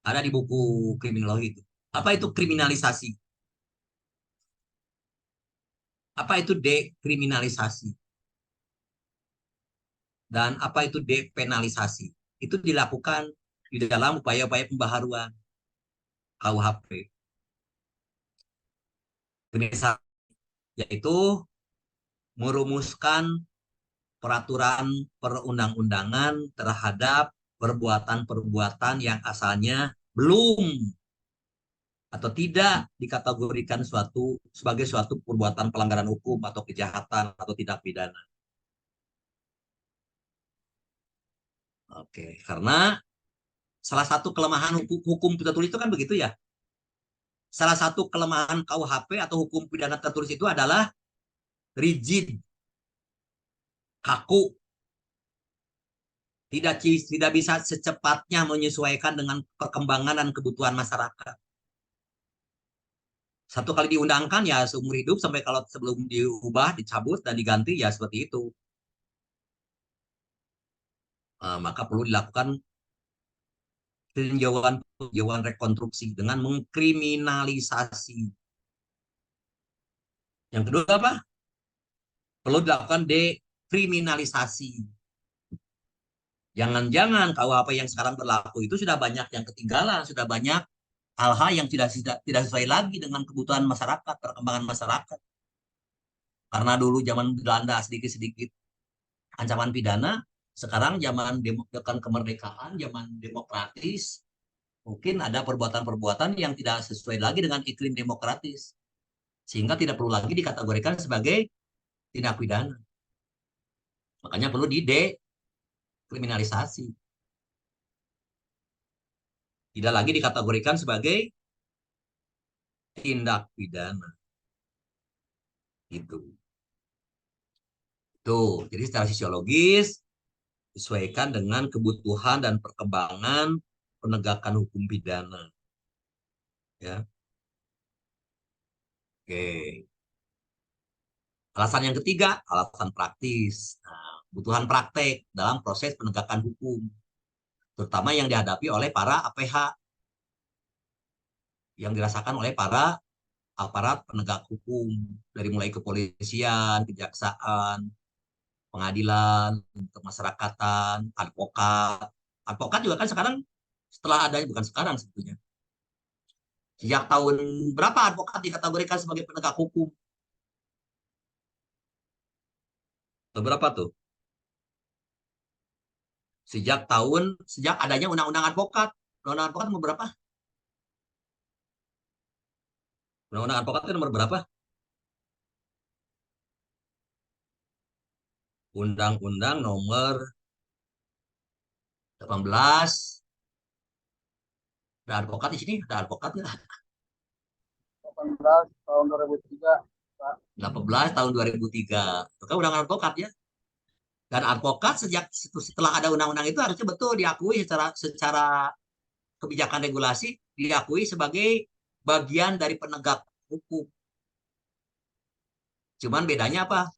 Ada di buku kriminologi itu. Apa itu kriminalisasi? Apa itu dekriminalisasi? Dan apa itu depenalisasi? Itu dilakukan di dalam upaya-upaya pembaharuan KUHP. Kriminalisasi yaitu merumuskan peraturan perundang-undangan terhadap perbuatan-perbuatan yang asalnya belum atau tidak dikategorikan sebagai suatu perbuatan pelanggaran hukum atau kejahatan atau tindak pidana. Oke, karena salah satu kelemahan hukum tertulis itu kan begitu ya. Salah satu kelemahan KUHP atau hukum pidana tertulis itu adalah rigid, kaku, tidak bisa secepatnya menyesuaikan dengan perkembangan dan kebutuhan masyarakat. Satu kali diundangkan ya seumur hidup sampai kalau sebelum diubah, dicabut dan diganti ya seperti itu. Maka perlu dilakukan tinjauan rekonstruksi dengan mengkriminalisasi. Yang kedua apa? Perlu dilakukan dekriminalisasi. Jangan-jangan KUHP yang sekarang berlaku itu sudah banyak yang ketinggalan, sudah banyak hal-hal yang tidak sesuai lagi dengan kebutuhan masyarakat, perkembangan masyarakat. Karena dulu zaman Belanda sedikit-sedikit ancaman pidana, sekarang zaman dengan kemerdekaan, zaman demokratis, mungkin ada perbuatan-perbuatan yang tidak sesuai lagi dengan iklim demokratis. Sehingga tidak perlu lagi dikategorikan sebagai tindak pidana. Makanya perlu didekriminalisasi. Tidak lagi dikategorikan sebagai tindak pidana. Gitu. Tuh, jadi secara fisiologis disesuaikan dengan kebutuhan dan perkembangan penegakan hukum pidana. Ya. Oke. Alasan yang ketiga, alasan praktis. Nah, kebutuhan praktek dalam proses penegakan hukum, terutama yang dihadapi oleh para APH, yang dirasakan oleh para aparat penegak hukum, dari mulai kepolisian, kejaksaan, pengadilan, kemasyarakatan, advokat. Advokat juga kan sekarang setelah ada, bukan sekarang sebetulnya. Sejak tahun berapa advokat dikategorikan sebagai penegak hukum? Tahun berapa tuh? Sejak adanya undang-undang advokat. Undang-undang advokat nomor berapa? Undang-undang advokat itu nomor berapa? Undang-undang nomor 18. Ada advokat di sini? Ada advokat nggak? 18 tahun 2003, Pak. 18 tahun 2003. Itu kan undang-undang advokat ya. Dan advokat setelah ada undang-undang itu harusnya betul diakui secara kebijakan regulasi, diakui sebagai bagian dari penegak hukum. Cuman bedanya apa?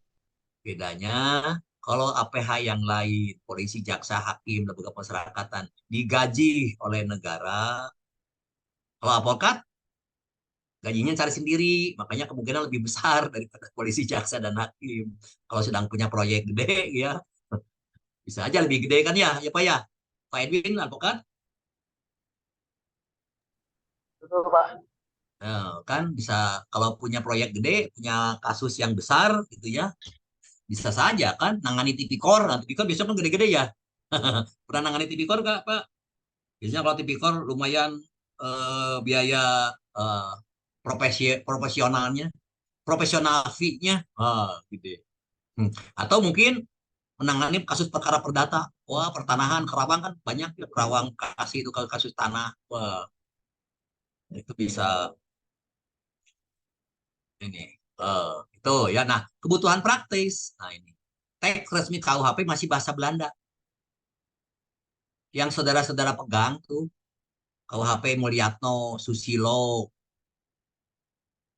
Bedanya kalau APH yang lain, polisi, jaksa, hakim, lembaga pemasyarakatan digaji oleh negara. Kalau advokat gajinya cari sendiri, makanya kemungkinan lebih besar daripada polisi, jaksa, dan hakim. Kalau sedang punya proyek gede, ya bisa aja lebih gede kan ya, ya Pak ya. Pak Edwin, advokat, Betul, Pak. kan bisa kalau punya proyek gede, punya kasus yang besar gitu ya, bisa saja kan nangani tipikor. Nah, tipikor biasanya kan gede-gede ya. Pernah nangani tipikor nggak Pak? Biasanya kalau tipikor lumayan biaya eh, profesionalnya, profesional fee-nya, gitu. Atau mungkin menangani kasus perkara perdata. Wah, pertanahan Kerawang kan banyak ya, Kerawang kasih itu kasus tanah. Wah, itu bisa ini. Itu ya. Nah, kebutuhan praktis. Nah, ini. Teks resmi KUHP masih bahasa Belanda. Yang saudara-saudara pegang tuh KUHP Mulyatno, Susilo,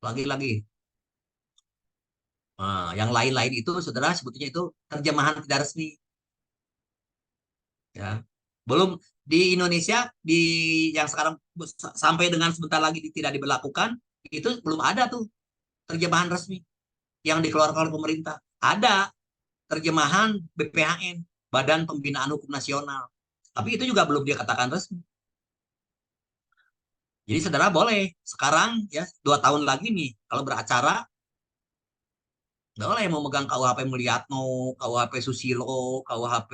Lagi-lagi. Nah, yang lain-lain itu, saudara, sebetulnya itu terjemahan tidak resmi. Ya. Belum di Indonesia, di yang sekarang sampai dengan sebentar lagi tidak diberlakukan, itu belum ada tuh terjemahan resmi yang dikeluarkan oleh pemerintah. Ada terjemahan BPHN, Badan Pembinaan Hukum Nasional. Tapi itu juga belum dia katakan resmi. Jadi saudara boleh sekarang ya 2 tahun lagi nih kalau beracara boleh mau megang KUHP Mulyatno, KUHP Susilo, KUHP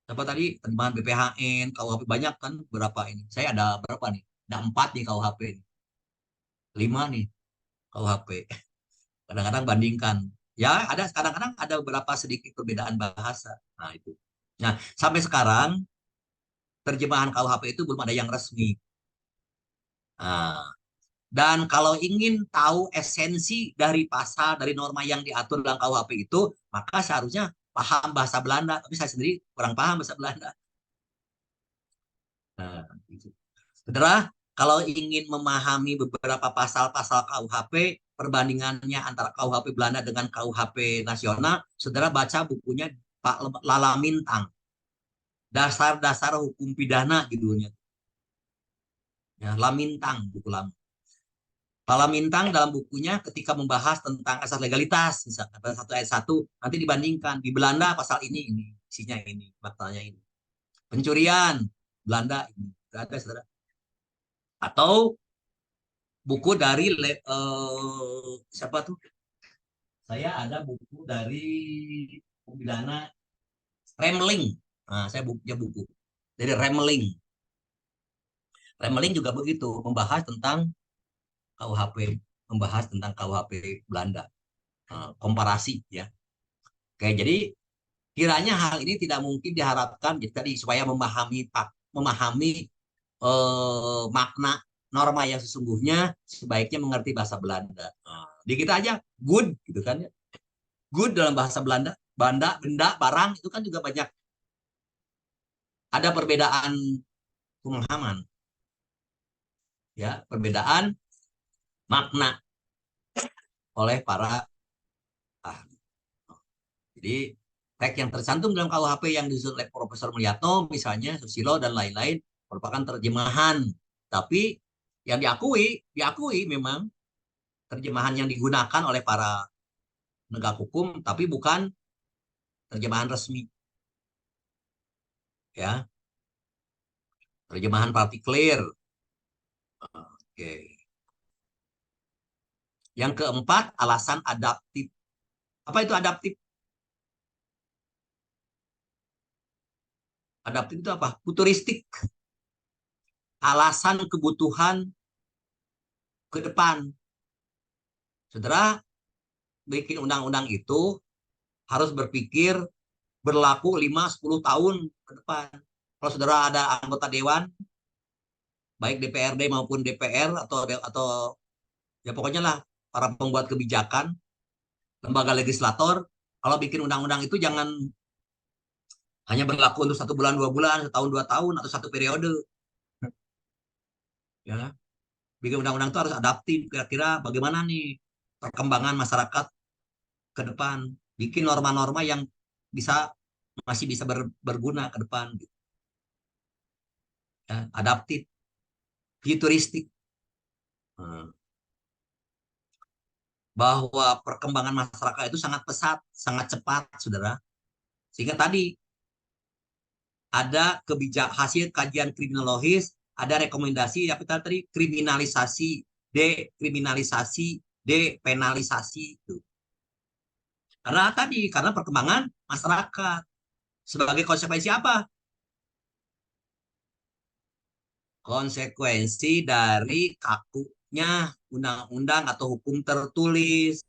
apa tadi terjemahan BPHN, KUHP banyak kan berapa ini? Saya ada berapa nih? Ada 4 nih KUHP, 5 nih KUHP. Kadang-kadang bandingkan. Ya ada kadang-kadang ada beberapa sedikit perbedaan bahasa. Nah itu. Nah sampai sekarang terjemahan KUHP itu belum ada yang resmi. Nah, dan kalau ingin tahu esensi dari pasal, dari norma yang diatur dalam KUHP itu, maka seharusnya paham bahasa Belanda. Tapi saya sendiri kurang paham bahasa Belanda. Nah, gitu. Saudara, kalau ingin memahami beberapa pasal-pasal KUHP, perbandingannya antara KUHP Belanda dengan KUHP nasional, saudara baca bukunya Pak Lala Mintang, Dasar-Dasar Hukum Pidana judulnya. Ya, Lamintang, buku lama. Pala Mintang dalam bukunya ketika membahas tentang asas legalitas, misalkan pada 1 ayat 1, nanti dibandingkan di Belanda pasal ini, isinya ini, faktanya ini. Pencurian, Belanda ini, ada saudara. Atau buku dari siapa tuh? Saya ada buku dari pidana Remling. Nah, saya punya buku dari Remling. Remling juga begitu, membahas tentang KUHP, membahas tentang KUHP Belanda, komparasi ya. Oke, jadi kiranya hal ini tidak mungkin diharapkan jadi tadi supaya memahami makna norma yang sesungguhnya sebaiknya mengerti bahasa Belanda. Nah, di kita aja good gitu kan ya. Good dalam bahasa Belanda, benda, barang itu kan juga banyak ada perbedaan pemahaman ya, perbedaan makna oleh para ahli. Jadi teks yang tercantum dalam KUHP yang disusun oleh Profesor Mulyatno misalnya Susilo dan lain-lain merupakan terjemahan. Tapi yang diakui memang terjemahan yang digunakan oleh para penegak hukum, tapi bukan terjemahan resmi. Ya, terjemahan partikelir. Oke. Yang keempat, alasan adaptif. Apa itu adaptif? Adaptif itu apa? Futuristik. Alasan kebutuhan ke depan. Saudara, bikin undang-undang itu harus berpikir berlaku 5-10 tahun ke depan. Kalau saudara ada anggota dewan, baik DPRD maupun DPR atau ya pokoknya lah para pembuat kebijakan, lembaga legislator, kalau bikin undang-undang itu jangan hanya berlaku untuk 1 bulan, 2 bulan, setahun, 2 tahun, atau satu periode. Ya, bikin undang-undang itu harus adaptif. Kira-kira bagaimana nih perkembangan masyarakat ke depan, bikin norma-norma yang masih bisa berguna ke depan. Gitu. Ya, adaptif, futuristik. Hmm. Bahwa perkembangan masyarakat itu sangat pesat, sangat cepat, saudara. Sehingga tadi ada hasil kajian kriminologis, ada rekomendasi apa tadi kriminalisasi, dekriminalisasi, depenalisasi itu. Karena perkembangan masyarakat sebagai konsekuensi apa? Konsekuensi dari kakunya undang-undang atau hukum tertulis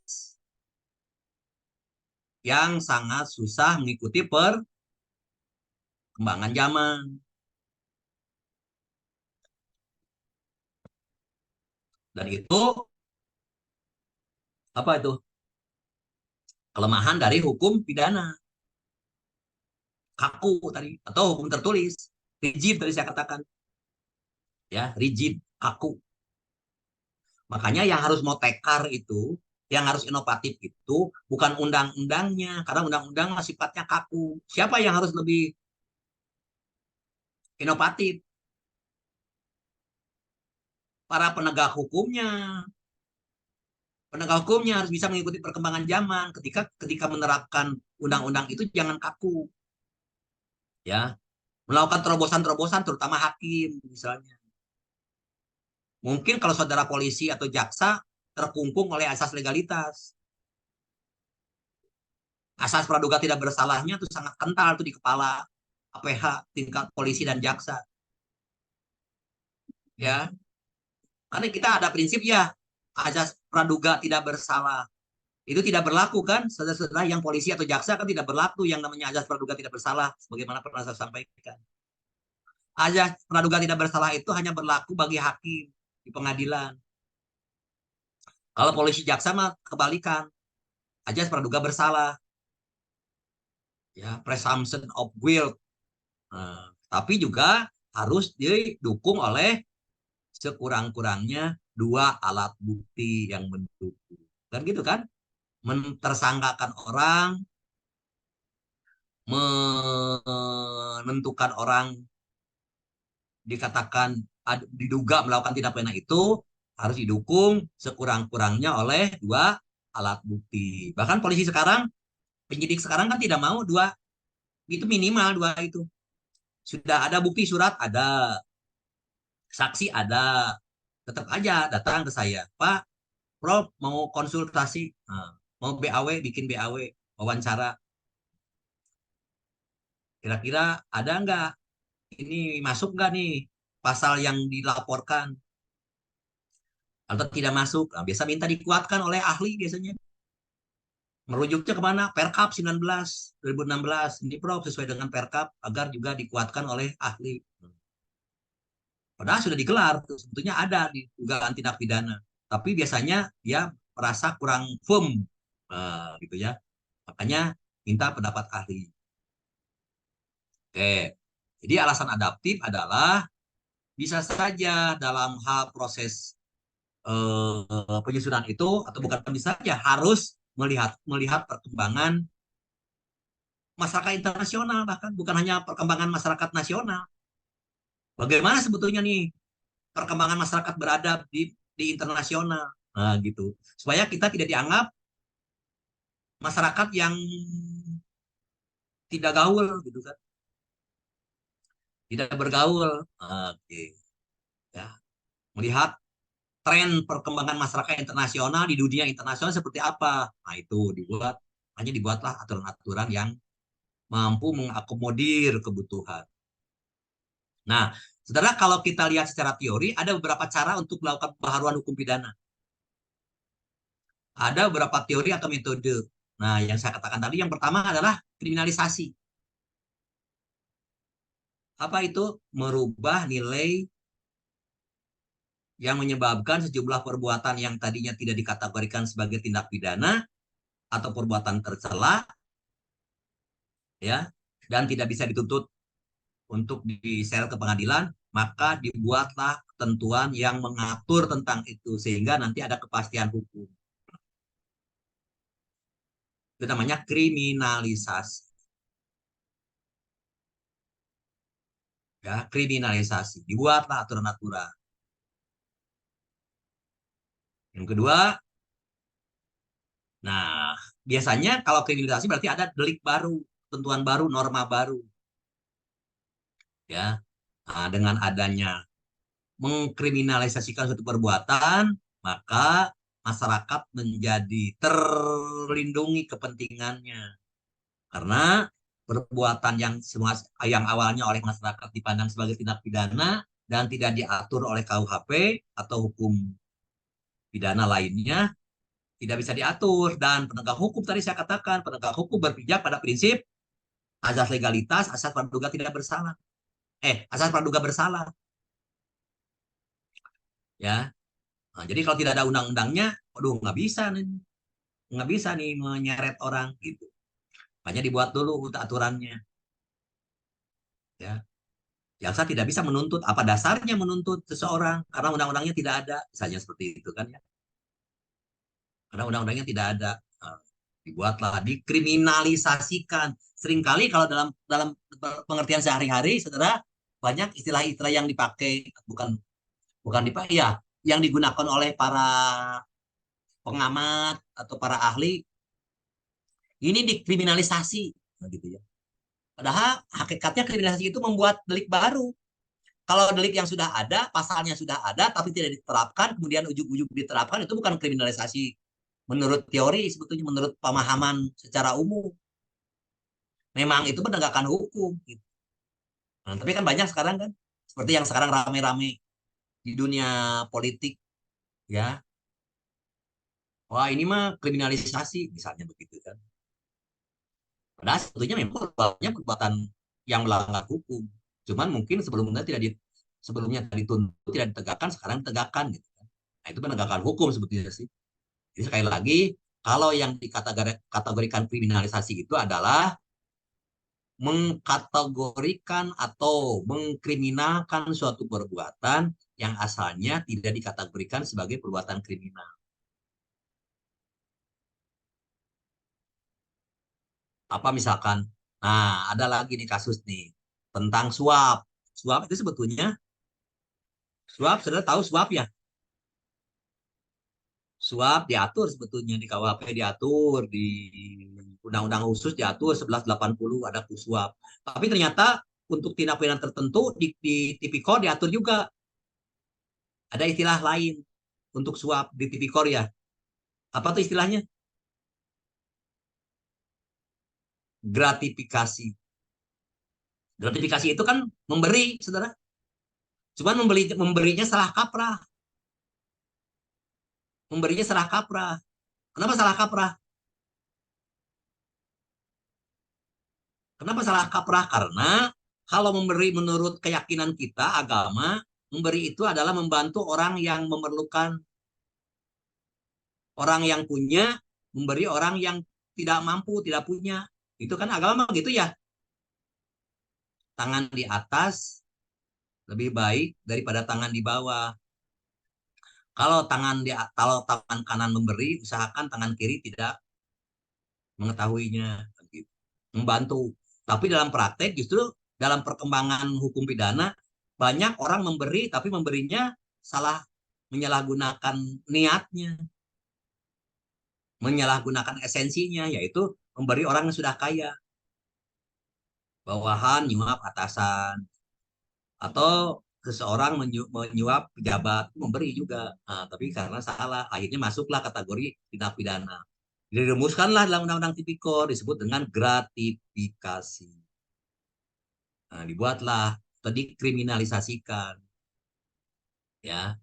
yang sangat susah mengikuti perkembangan zaman. Dan itu apa itu? Kelemahan dari hukum pidana. Kaku tadi atau hukum tertulis. Rigid tadi saya katakan. Ya, rigid, kaku. Makanya yang harus mau tekar itu, yang harus inovatif itu bukan undang-undangnya, karena undang-undang sifatnya kaku. Siapa yang harus lebih inovatif? Para penegak hukumnya. Penegak hukumnya harus bisa mengikuti perkembangan zaman. Ketika menerapkan undang-undang itu jangan kaku, ya. Melakukan terobosan-terobosan, terutama hakim misalnya. Mungkin kalau saudara polisi atau jaksa terkungkung oleh asas legalitas, asas praduga tidak bersalahnya tuh sangat kental tuh di kepala APH tingkat polisi dan jaksa, ya. Karena kita ada prinsip ya, asas praduga tidak bersalah itu tidak berlaku kan, saudara-saudara yang polisi atau jaksa kan tidak berlaku yang namanya asas praduga tidak bersalah, sebagaimana pernah saya sampaikan. Asas praduga tidak bersalah itu hanya berlaku bagi hakim di pengadilan. Kalau polisi jaksa mah kebalikan, asas praduga bersalah, ya, presumption of guilt. Nah, tapi juga harus didukung oleh sekurang-kurangnya dua alat bukti yang mendukung. Kan gitu kan? Mentersangkakan orang, menentukan orang dikatakan diduga melakukan tindak pidana itu harus didukung sekurang-kurangnya oleh dua alat bukti. Bahkan polisi sekarang, penyidik sekarang kan tidak mau dua, itu minimal dua itu. Sudah ada bukti surat, ada saksi, ada, tetap aja datang ke saya, Pak, Prof mau konsultasi, nah, mau BAW, bikin BAW, wawancara, kira-kira ada nggak ini, masuk nggak nih pasal yang dilaporkan atau tidak masuk. Nah, biasa minta dikuatkan oleh ahli biasanya. Merujuknya kemana? Perkap 19 2016 ini Prof sesuai dengan Perkap agar juga dikuatkan oleh ahli. Padahal sudah digelar, sebetulnya ada di dugaan tindak pidana. Tapi biasanya dia merasa kurang firm, gitu ya. Makanya minta pendapat ahli. Oke. Jadi alasan adaptif adalah bisa saja dalam hal proses penyusunan itu, atau bukan bisa saja, harus melihat melihat perkembangan masyarakat internasional, bahkan bukan hanya perkembangan masyarakat nasional. Bagaimana sebetulnya nih perkembangan masyarakat beradab di internasional, nah gitu, supaya kita tidak dianggap masyarakat yang tidak gaul gitu kan, tidak bergaul. Oke, ya, melihat tren perkembangan masyarakat internasional di dunia internasional seperti apa. Nah, itu dibuatlah aturan-aturan yang mampu mengakomodir kebutuhan. Nah, saudara, kalau kita lihat secara teori, ada beberapa cara untuk melakukan pembaharuan hukum pidana. Ada beberapa teori atau metode. Nah, yang saya katakan tadi, yang pertama adalah kriminalisasi. Apa itu? Merubah nilai yang menyebabkan sejumlah perbuatan yang tadinya tidak dikategorikan sebagai tindak pidana atau perbuatan tercela, ya, dan tidak bisa dituntut untuk diseret ke pengadilan, maka dibuatlah ketentuan yang mengatur tentang itu sehingga nanti ada kepastian hukum. Itu namanya kriminalisasi. Ya, kriminalisasi. Dibuatlah aturan-aturan. Yang kedua, nah, biasanya kalau kriminalisasi berarti ada delik baru, ketentuan baru, norma baru. Ya, nah, dengan adanya mengkriminalisasikan suatu perbuatan, maka masyarakat menjadi terlindungi kepentingannya. Karena perbuatan yang awalnya oleh masyarakat dipandang sebagai tindak pidana dan tidak diatur oleh KUHP atau hukum pidana lainnya tidak bisa diatur, dan penegak hukum tadi saya katakan penegak hukum berpijak pada prinsip asas legalitas, asas praduga tidak bersalah. Asas praduga bersalah, ya. Nah, jadi kalau tidak ada undang-undangnya, aduh nggak bisa nih menyeret orang gitu. Makanya dibuat dulu untuk aturannya, ya. Jaksa tidak bisa menuntut, apa dasarnya menuntut seseorang karena undang-undangnya tidak ada, misalnya seperti itu kan ya. Karena undang-undangnya tidak ada. Nah, dibuatlah, dikriminalisasikan. Seringkali kalau dalam dalam pengertian sehari-hari, saudara, banyak istilah-istilah yang dipakai, bukan bukan dipakai ya, yang digunakan oleh para pengamat atau para ahli, ini dikriminalisasi, nah, gitu ya. Padahal hakikatnya kriminalisasi itu membuat delik baru. Kalau delik yang sudah ada, pasalnya sudah ada, tapi tidak diterapkan, kemudian ujuk-ujuk diterapkan, itu bukan kriminalisasi menurut teori, sebetulnya menurut pemahaman secara umum. Memang itu penegakan hukum. Gitu. Nah, tapi kan banyak sekarang kan, seperti yang sekarang rame-rame di dunia politik, ya. Wah ini mah kriminalisasi, misalnya begitu kan. Padahal sebetulnya memang perbuatannya perbuatan yang melanggar hukum. Cuman mungkin sebelumnya tidak dituntut, tidak ditegakkan, sekarang ditegakkan gitu kan. Nah, itu penegakan hukum sebetulnya sih. Jadi sekali lagi, kalau yang dikategorikan kriminalisasi itu adalah mengkategorikan atau mengkriminalkan suatu perbuatan yang asalnya tidak dikategorikan sebagai perbuatan kriminal. Apa misalkan, nah ada lagi nih kasus nih tentang suap. Suap itu sebetulnya, suap, saudara tahu suap ya? Suap diatur sebetulnya di KUHP, diatur di Undang-Undang Khusus diatur 1180 ada suap. Tapi ternyata untuk tindak pidana tertentu di Tipikor diatur juga ada istilah lain untuk suap di Tipikor ya. Apa tuh istilahnya? Gratifikasi. Gratifikasi itu kan memberi, saudara. Cuman memberinya salah kaprah. Memberinya salah kaprah. Kenapa salah kaprah? Kenapa salah kaprah? Karena kalau memberi menurut keyakinan kita, agama, memberi itu adalah membantu orang yang memerlukan, orang yang punya, memberi orang yang tidak mampu, tidak punya. Itu kan agama gitu ya. Tangan di atas lebih baik daripada tangan di bawah. Kalau tangan kanan memberi, usahakan tangan kiri tidak mengetahuinya, gitu. Membantu. Tapi dalam praktek justru dalam perkembangan hukum pidana banyak orang memberi tapi memberinya salah, menyalahgunakan niatnya, menyalahgunakan esensinya, yaitu memberi orang yang sudah kaya, bawahan nyuap atasan, atau seseorang menyuap pejabat memberi juga. Nah, tapi karena salah akhirnya masuklah kategori tindak pidana, dirumuskanlah dalam undang-undang tipikor disebut dengan gratifikasi. Nah, dibuatlah tadi kriminalisasikan ya,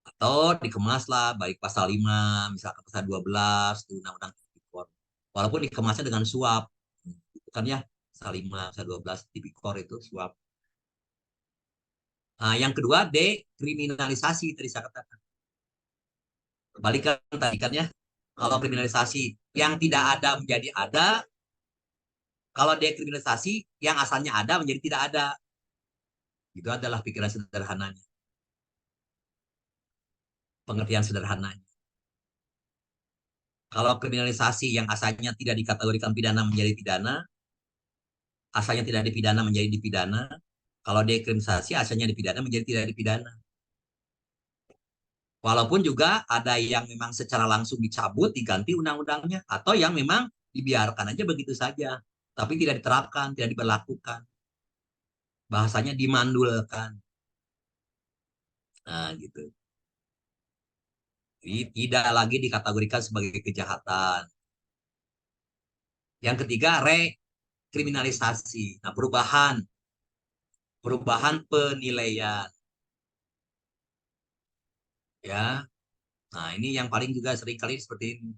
atau dikemaslah baik pasal 5 misalkan pasal 12 di undang-undang tipikor, walaupun dikemasnya dengan suap, bukan ya, pasal 5 pasal 12 tipikor itu suap. Nah, yang kedua dekriminalisasi tadi saya katakan, kebalikan tadi kan ya, kalau kriminalisasi yang tidak ada menjadi ada, kalau dekriminalisasi yang asalnya ada menjadi tidak ada. Itu adalah pikiran sederhananya, pengertian sederhananya. Kalau kriminalisasi yang asalnya tidak dikategorikan pidana menjadi pidana, asalnya tidak dipidana menjadi dipidana. Kalau dekriminalisasi asalnya dipidana menjadi tidak dipidana. Walaupun juga ada yang memang secara langsung dicabut, diganti undang-undangnya, atau yang memang dibiarkan aja begitu saja, tapi tidak diterapkan, tidak diberlakukan. Bahasanya dimandulkan. Nah, gitu. Jadi tidak lagi dikategorikan sebagai kejahatan. Yang ketiga, rekriminalisasi. Nah, perubahan penilaian. Ya, nah ini yang paling juga sering kali seperti ini.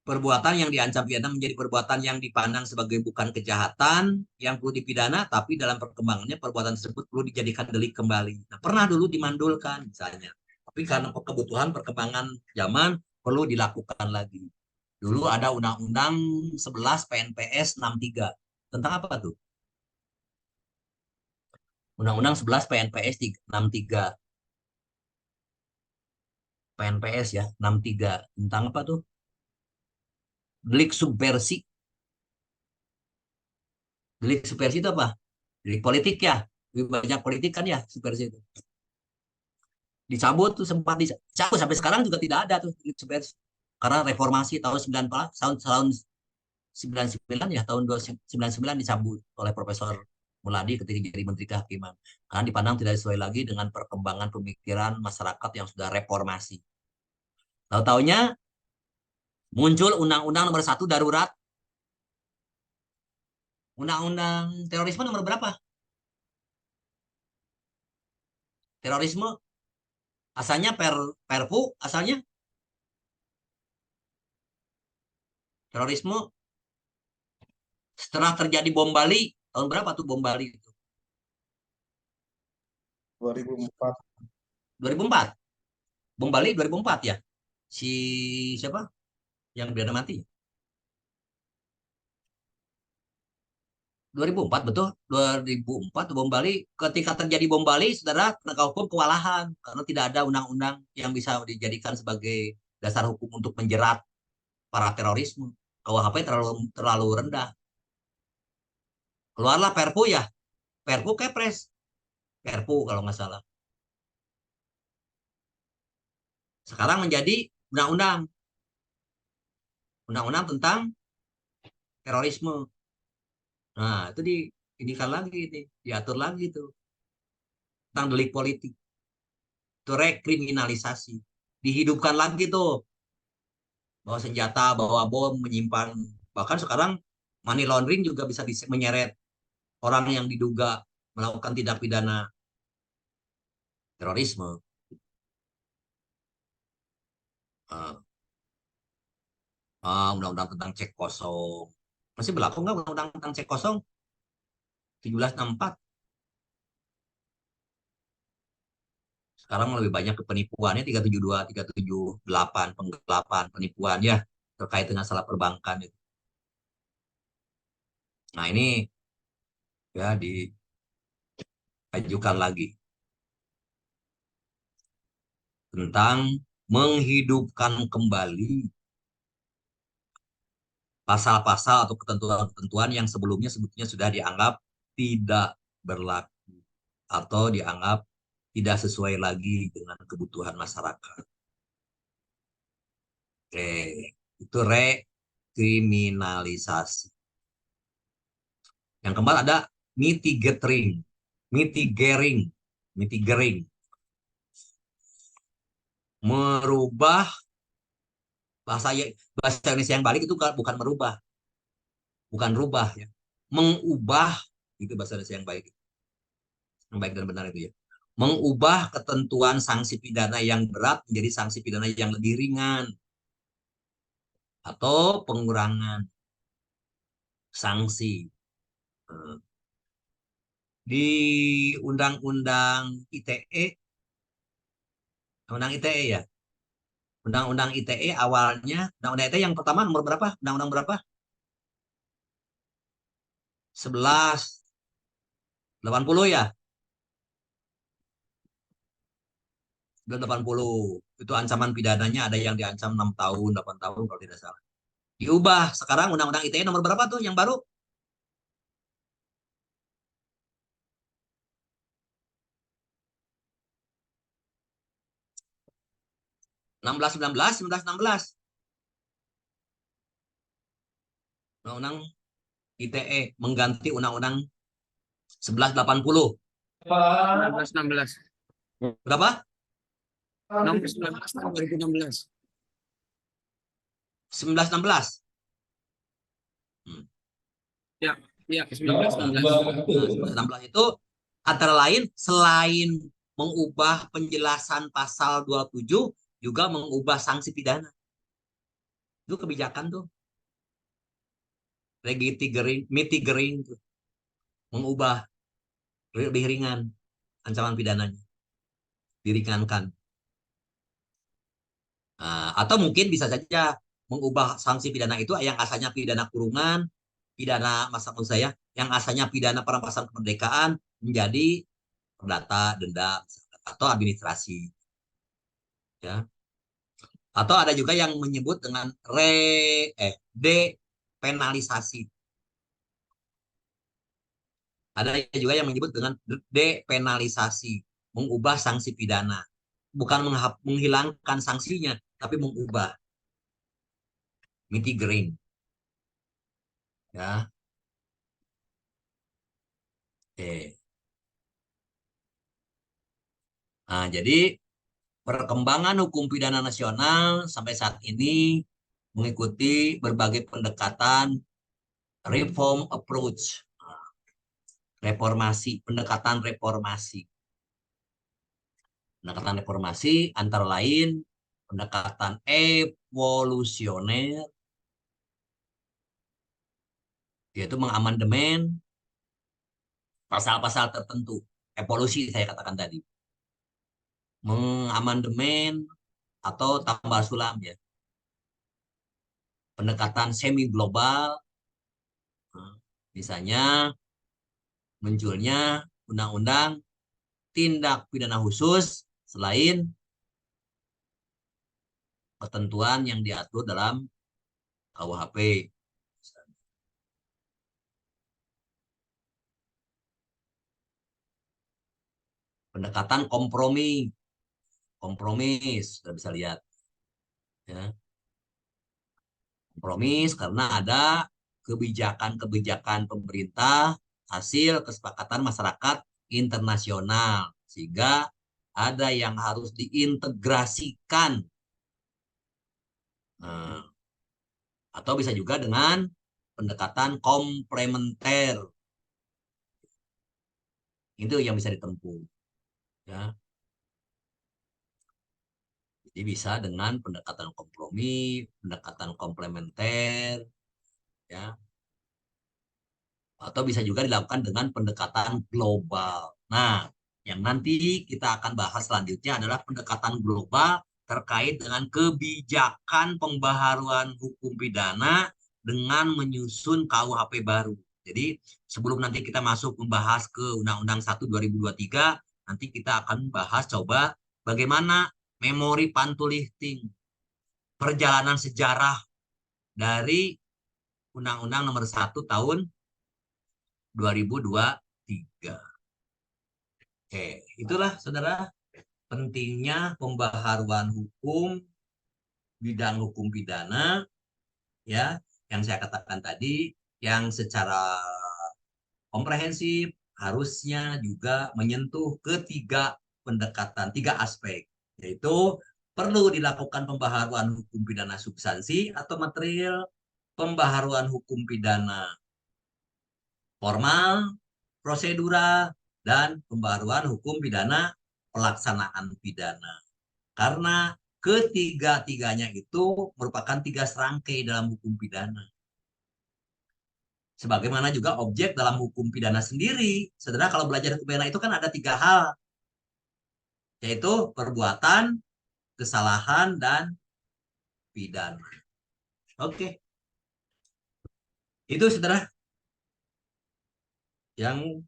Perbuatan yang diancam pidana menjadi perbuatan yang dipandang sebagai bukan kejahatan yang perlu dipidana, tapi dalam perkembangannya perbuatan tersebut perlu dijadikan delik kembali. Nah, pernah dulu dimandulkan misalnya, tapi karena kebutuhan perkembangan zaman perlu dilakukan lagi. Dulu ada Undang-Undang 11 PNPS 63. Tentang apa tuh? Undang-Undang 11 PNPS 63. PNPS ya, 63. Tentang apa tuh? Delik subversi. Delik subversi itu apa? Delik politik ya. Lebih banyak politik kan ya subversi itu. Dicabut tuh, sempat dicabut, sampai sekarang juga tidak ada tuh delik subversi. Karena reformasi tahun 94, tahun 99 ya, tahun 99 dicabut oleh Profesor Muladi ketika jadi Menteri Kehakiman. Karena dipandang tidak sesuai lagi dengan perkembangan pemikiran masyarakat yang sudah reformasi. Tahu-taunya muncul Undang-Undang Nomor 1 darurat. Undang-Undang terorisme nomor berapa? Terorisme asalnya Perpu, asalnya terorisme setelah terjadi bom Bali. Tahun berapa tuh bom Bali itu? 2004. 2004. Bom Bali 2004 ya. Si siapa yang pidana mati? 2004 betul. 2004 bom Bali. Ketika terjadi bom Bali, saudara penegak hukum kewalahan karena tidak ada undang-undang yang bisa dijadikan sebagai dasar hukum untuk menjerat para terorisme. KUHP terlalu rendah. Keluarlah Perpu ya. Perpu Kepres. Perpu kalau nggak salah. Sekarang menjadi undang-undang. Undang-undang tentang terorisme. Nah, itu diinikan lagi, diatur lagi itu tentang delik politik. Itu rekriminalisasi. Dihidupkan lagi tuh. Bawa senjata, bawa bom, menyimpan. Bahkan sekarang money laundering juga bisa menyeret orang yang diduga melakukan tindak pidana terorisme. Undang-undang tentang cek kosong. Masih berlaku nggak undang-undang tentang cek kosong? 1764. Sekarang lebih banyak ke penipuannya 372, 378, penggelapan, penipuan ya terkait dengan salah perbankan itu. Nah, ini ya diajukan lagi tentang menghidupkan kembali pasal-pasal atau ketentuan-ketentuan yang sebetulnya sudah dianggap tidak berlaku atau dianggap tidak sesuai lagi dengan kebutuhan masyarakat. Oke, itu rekriminalisasi. Yang keempat ada mitigating, mitigating, mitigating, merubah bahasa Indonesia yang balik itu bukan merubah, bukan rubah ya, mengubah itu bahasa Indonesia yang baik dan benar itu ya, mengubah ketentuan sanksi pidana yang berat menjadi sanksi pidana yang lebih ringan atau pengurangan sanksi. Di Undang-Undang ITE, Undang ITE ya, Undang-Undang ITE awalnya, Undang-Undang ITE yang pertama nomor berapa? Undang-Undang berapa? 1180 ya? 1180. Itu ancaman pidananya ada yang diancam 6 tahun, 8 tahun kalau tidak salah. Diubah. Sekarang Undang-Undang ITE nomor berapa tuh yang baru? 16, 19, 19, 16. Undang-Undang ITE mengganti Undang-Undang 1180. 16 Berapa? 16 tahun 2016. 1916. Ya, ya 19 16. Nah, 16 itu antara lain selain mengubah penjelasan pasal 27 juga mengubah sanksi pidana. Itu kebijakan tuh. Mitigating tuh. Mengubah lebih ringan ancaman pidananya. Diringankan. Nah, atau mungkin bisa saja mengubah sanksi pidana itu yang asalnya pidana kurungan, pidana masa saya, yang asalnya pidana perampasan kemerdekaan menjadi perdata, denda, atau administrasi. Ya. Atau ada juga yang menyebut dengan depenalisasi. Ada juga yang menyebut dengan depenalisasi, mengubah sanksi pidana. Bukan menghilangkan sanksinya, tapi mengubah, mitigering. Ya, oke. Nah, jadi perkembangan hukum pidana nasional sampai saat ini mengikuti berbagai pendekatan reform approach, reformasi, pendekatan reformasi. Pendekatan reformasi antara lain pendekatan evolusioner, yaitu mengamandemen pasal-pasal tertentu. Evolusi saya katakan tadi. Mengamandemen atau tambah sulam ya. Pendekatan semi global, misalnya munculnya undang-undang tindak pidana khusus selain ketentuan yang diatur dalam KUHP. Pendekatan kompromi, kompromis, sudah bisa lihat. Ya. Kompromis karena ada kebijakan-kebijakan pemerintah hasil kesepakatan masyarakat internasional. Sehingga ada yang harus diintegrasikan. Nah, atau bisa juga dengan pendekatan komplementer. Itu yang bisa ditempuh. Ya. Jadi bisa dengan pendekatan kompromi, pendekatan komplementer, ya, atau bisa juga dilakukan dengan pendekatan global. Nah, yang nanti kita akan bahas selanjutnya adalah pendekatan global terkait dengan kebijakan pembaharuan hukum pidana dengan menyusun KUHP baru. Jadi, sebelum nanti kita masuk membahas ke Undang-Undang 1 2023, nanti kita akan bahas coba bagaimana memori pantul-lifting, perjalanan sejarah dari Undang-Undang nomor 1 tahun 2023. Oke, itulah saudara pentingnya pembaharuan hukum, bidang hukum pidana, ya, yang saya katakan tadi, yang secara komprehensif harusnya juga menyentuh ketiga pendekatan, tiga aspek, yaitu perlu dilakukan pembaharuan hukum pidana substansi atau material, pembaharuan hukum pidana formal, prosedural, dan pembaharuan hukum pidana pelaksanaan pidana. Karena ketiga-tiganya itu merupakan tiga serangkai dalam hukum pidana. Sebagaimana juga objek dalam hukum pidana sendiri. Saudara, kalau belajar hukum pidana itu kan ada tiga hal, yaitu perbuatan, kesalahan, dan pidana. Oke, itu saudara yang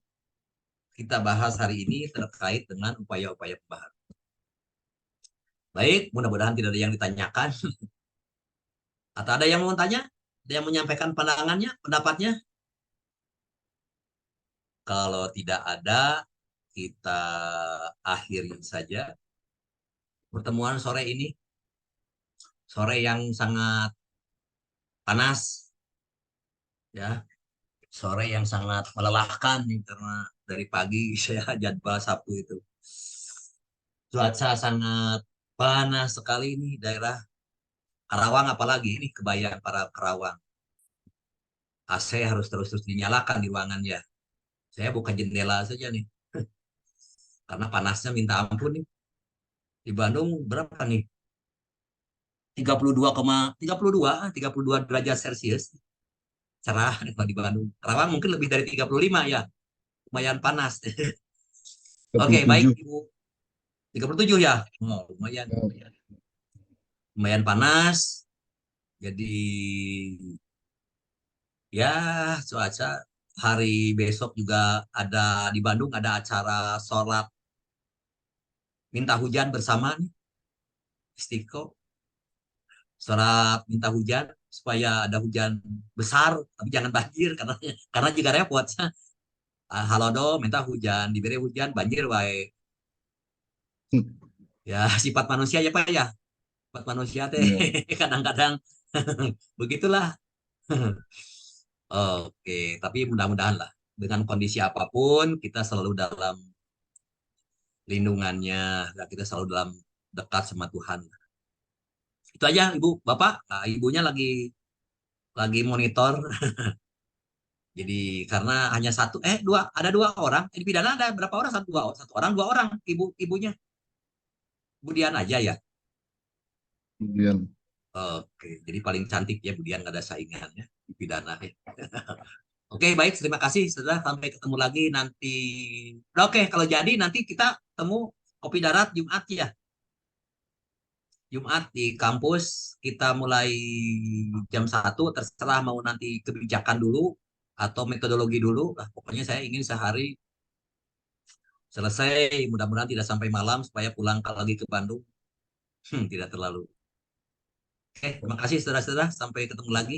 kita bahas hari ini terkait dengan upaya-upaya pembaharuan. Baik, mudah-mudahan tidak ada yang ditanyakan. Atau ada yang mau tanya? Ada yang menyampaikan pandangannya, pendapatnya? Kalau tidak ada, kita akhiri saja pertemuan sore ini. Sore yang sangat panas, ya. Sore yang sangat melelahkan nih, karena dari pagi saya jadwal Sabtu itu. Cuaca sangat panas sekali ini daerah Karawang, apalagi ini kebayang para Karawang. AC harus terus-terus dinyalakan di ruangan ya. Saya buka jendela saja nih, karena panasnya minta ampun nih. Di Bandung berapa nih? 32,32 derajat Celcius. Cerah di Bandung. Karawang mungkin lebih dari 35 ya. Lumayan panas. Oke, baik 37. Ibu. 37 ya. Oh, lumayan. Lumayan panas. Jadi ya cuaca hari besok juga ada di Bandung ada acara sholat minta hujan bersama nih, Istiqo. Sholat minta hujan supaya ada hujan besar tapi jangan banjir karena juga repot. Halo do minta hujan diberi hujan banjir wae ya sifat manusia ya Pak ya, sifat manusia teh Iya. kadang-kadang begitulah. Oke, tapi mudah-mudahan lah dengan kondisi apapun kita selalu dalam lindungannya, dan kita selalu dalam dekat sama Tuhan. Itu aja Ibu, Bapak. Nah, ibunya lagi monitor. Jadi karena hanya ada dua orang, di pidana ada berapa orang? Satu orang, dua orang ibunya. Budian aja ya. Kemudian Oke, jadi paling cantik ya Budian, nggak ada saingannya di pidana. Oke, baik, terima kasih saudara. Sampai ketemu lagi nanti. Oke, kalau jadi nanti kita ketemu kopi darat Jumat ya. Jumat di kampus kita mulai jam 1, terserah mau nanti kebijakan dulu atau metodologi dulu. Nah, pokoknya saya ingin sehari selesai, mudah-mudahan tidak sampai malam supaya pulang lagi ke Bandung. Tidak terlalu. Oke, terima kasih saudara-saudara. Sampai ketemu lagi.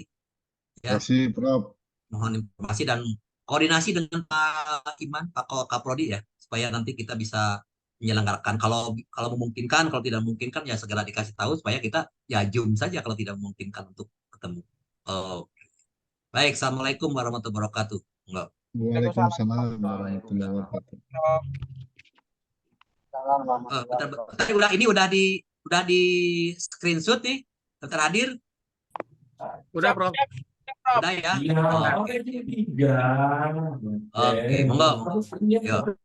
Ya, kasih Prof. mohon informasi dan koordinasi dengan Pak Iman, Pak Kaprodi ya, supaya nanti kita bisa menyelenggarakan. Kalau memungkinkan, kalau tidak memungkinkan ya segera dikasih tahu supaya kita ya Zoom saja kalau tidak memungkinkan untuk ketemu. Oh, baik. Assalamualaikum warahmatullahi wabarakatuh. Enggak. Waalaikumsalam warahmatullahi Waalaikumsalam. wabarakatuh. Bentar, ini udah di screenshot nih. Dokter Hadir, Udah, Prof. udah ya. Iya, Oh, oke, tiga. oke, monggo. Yuk.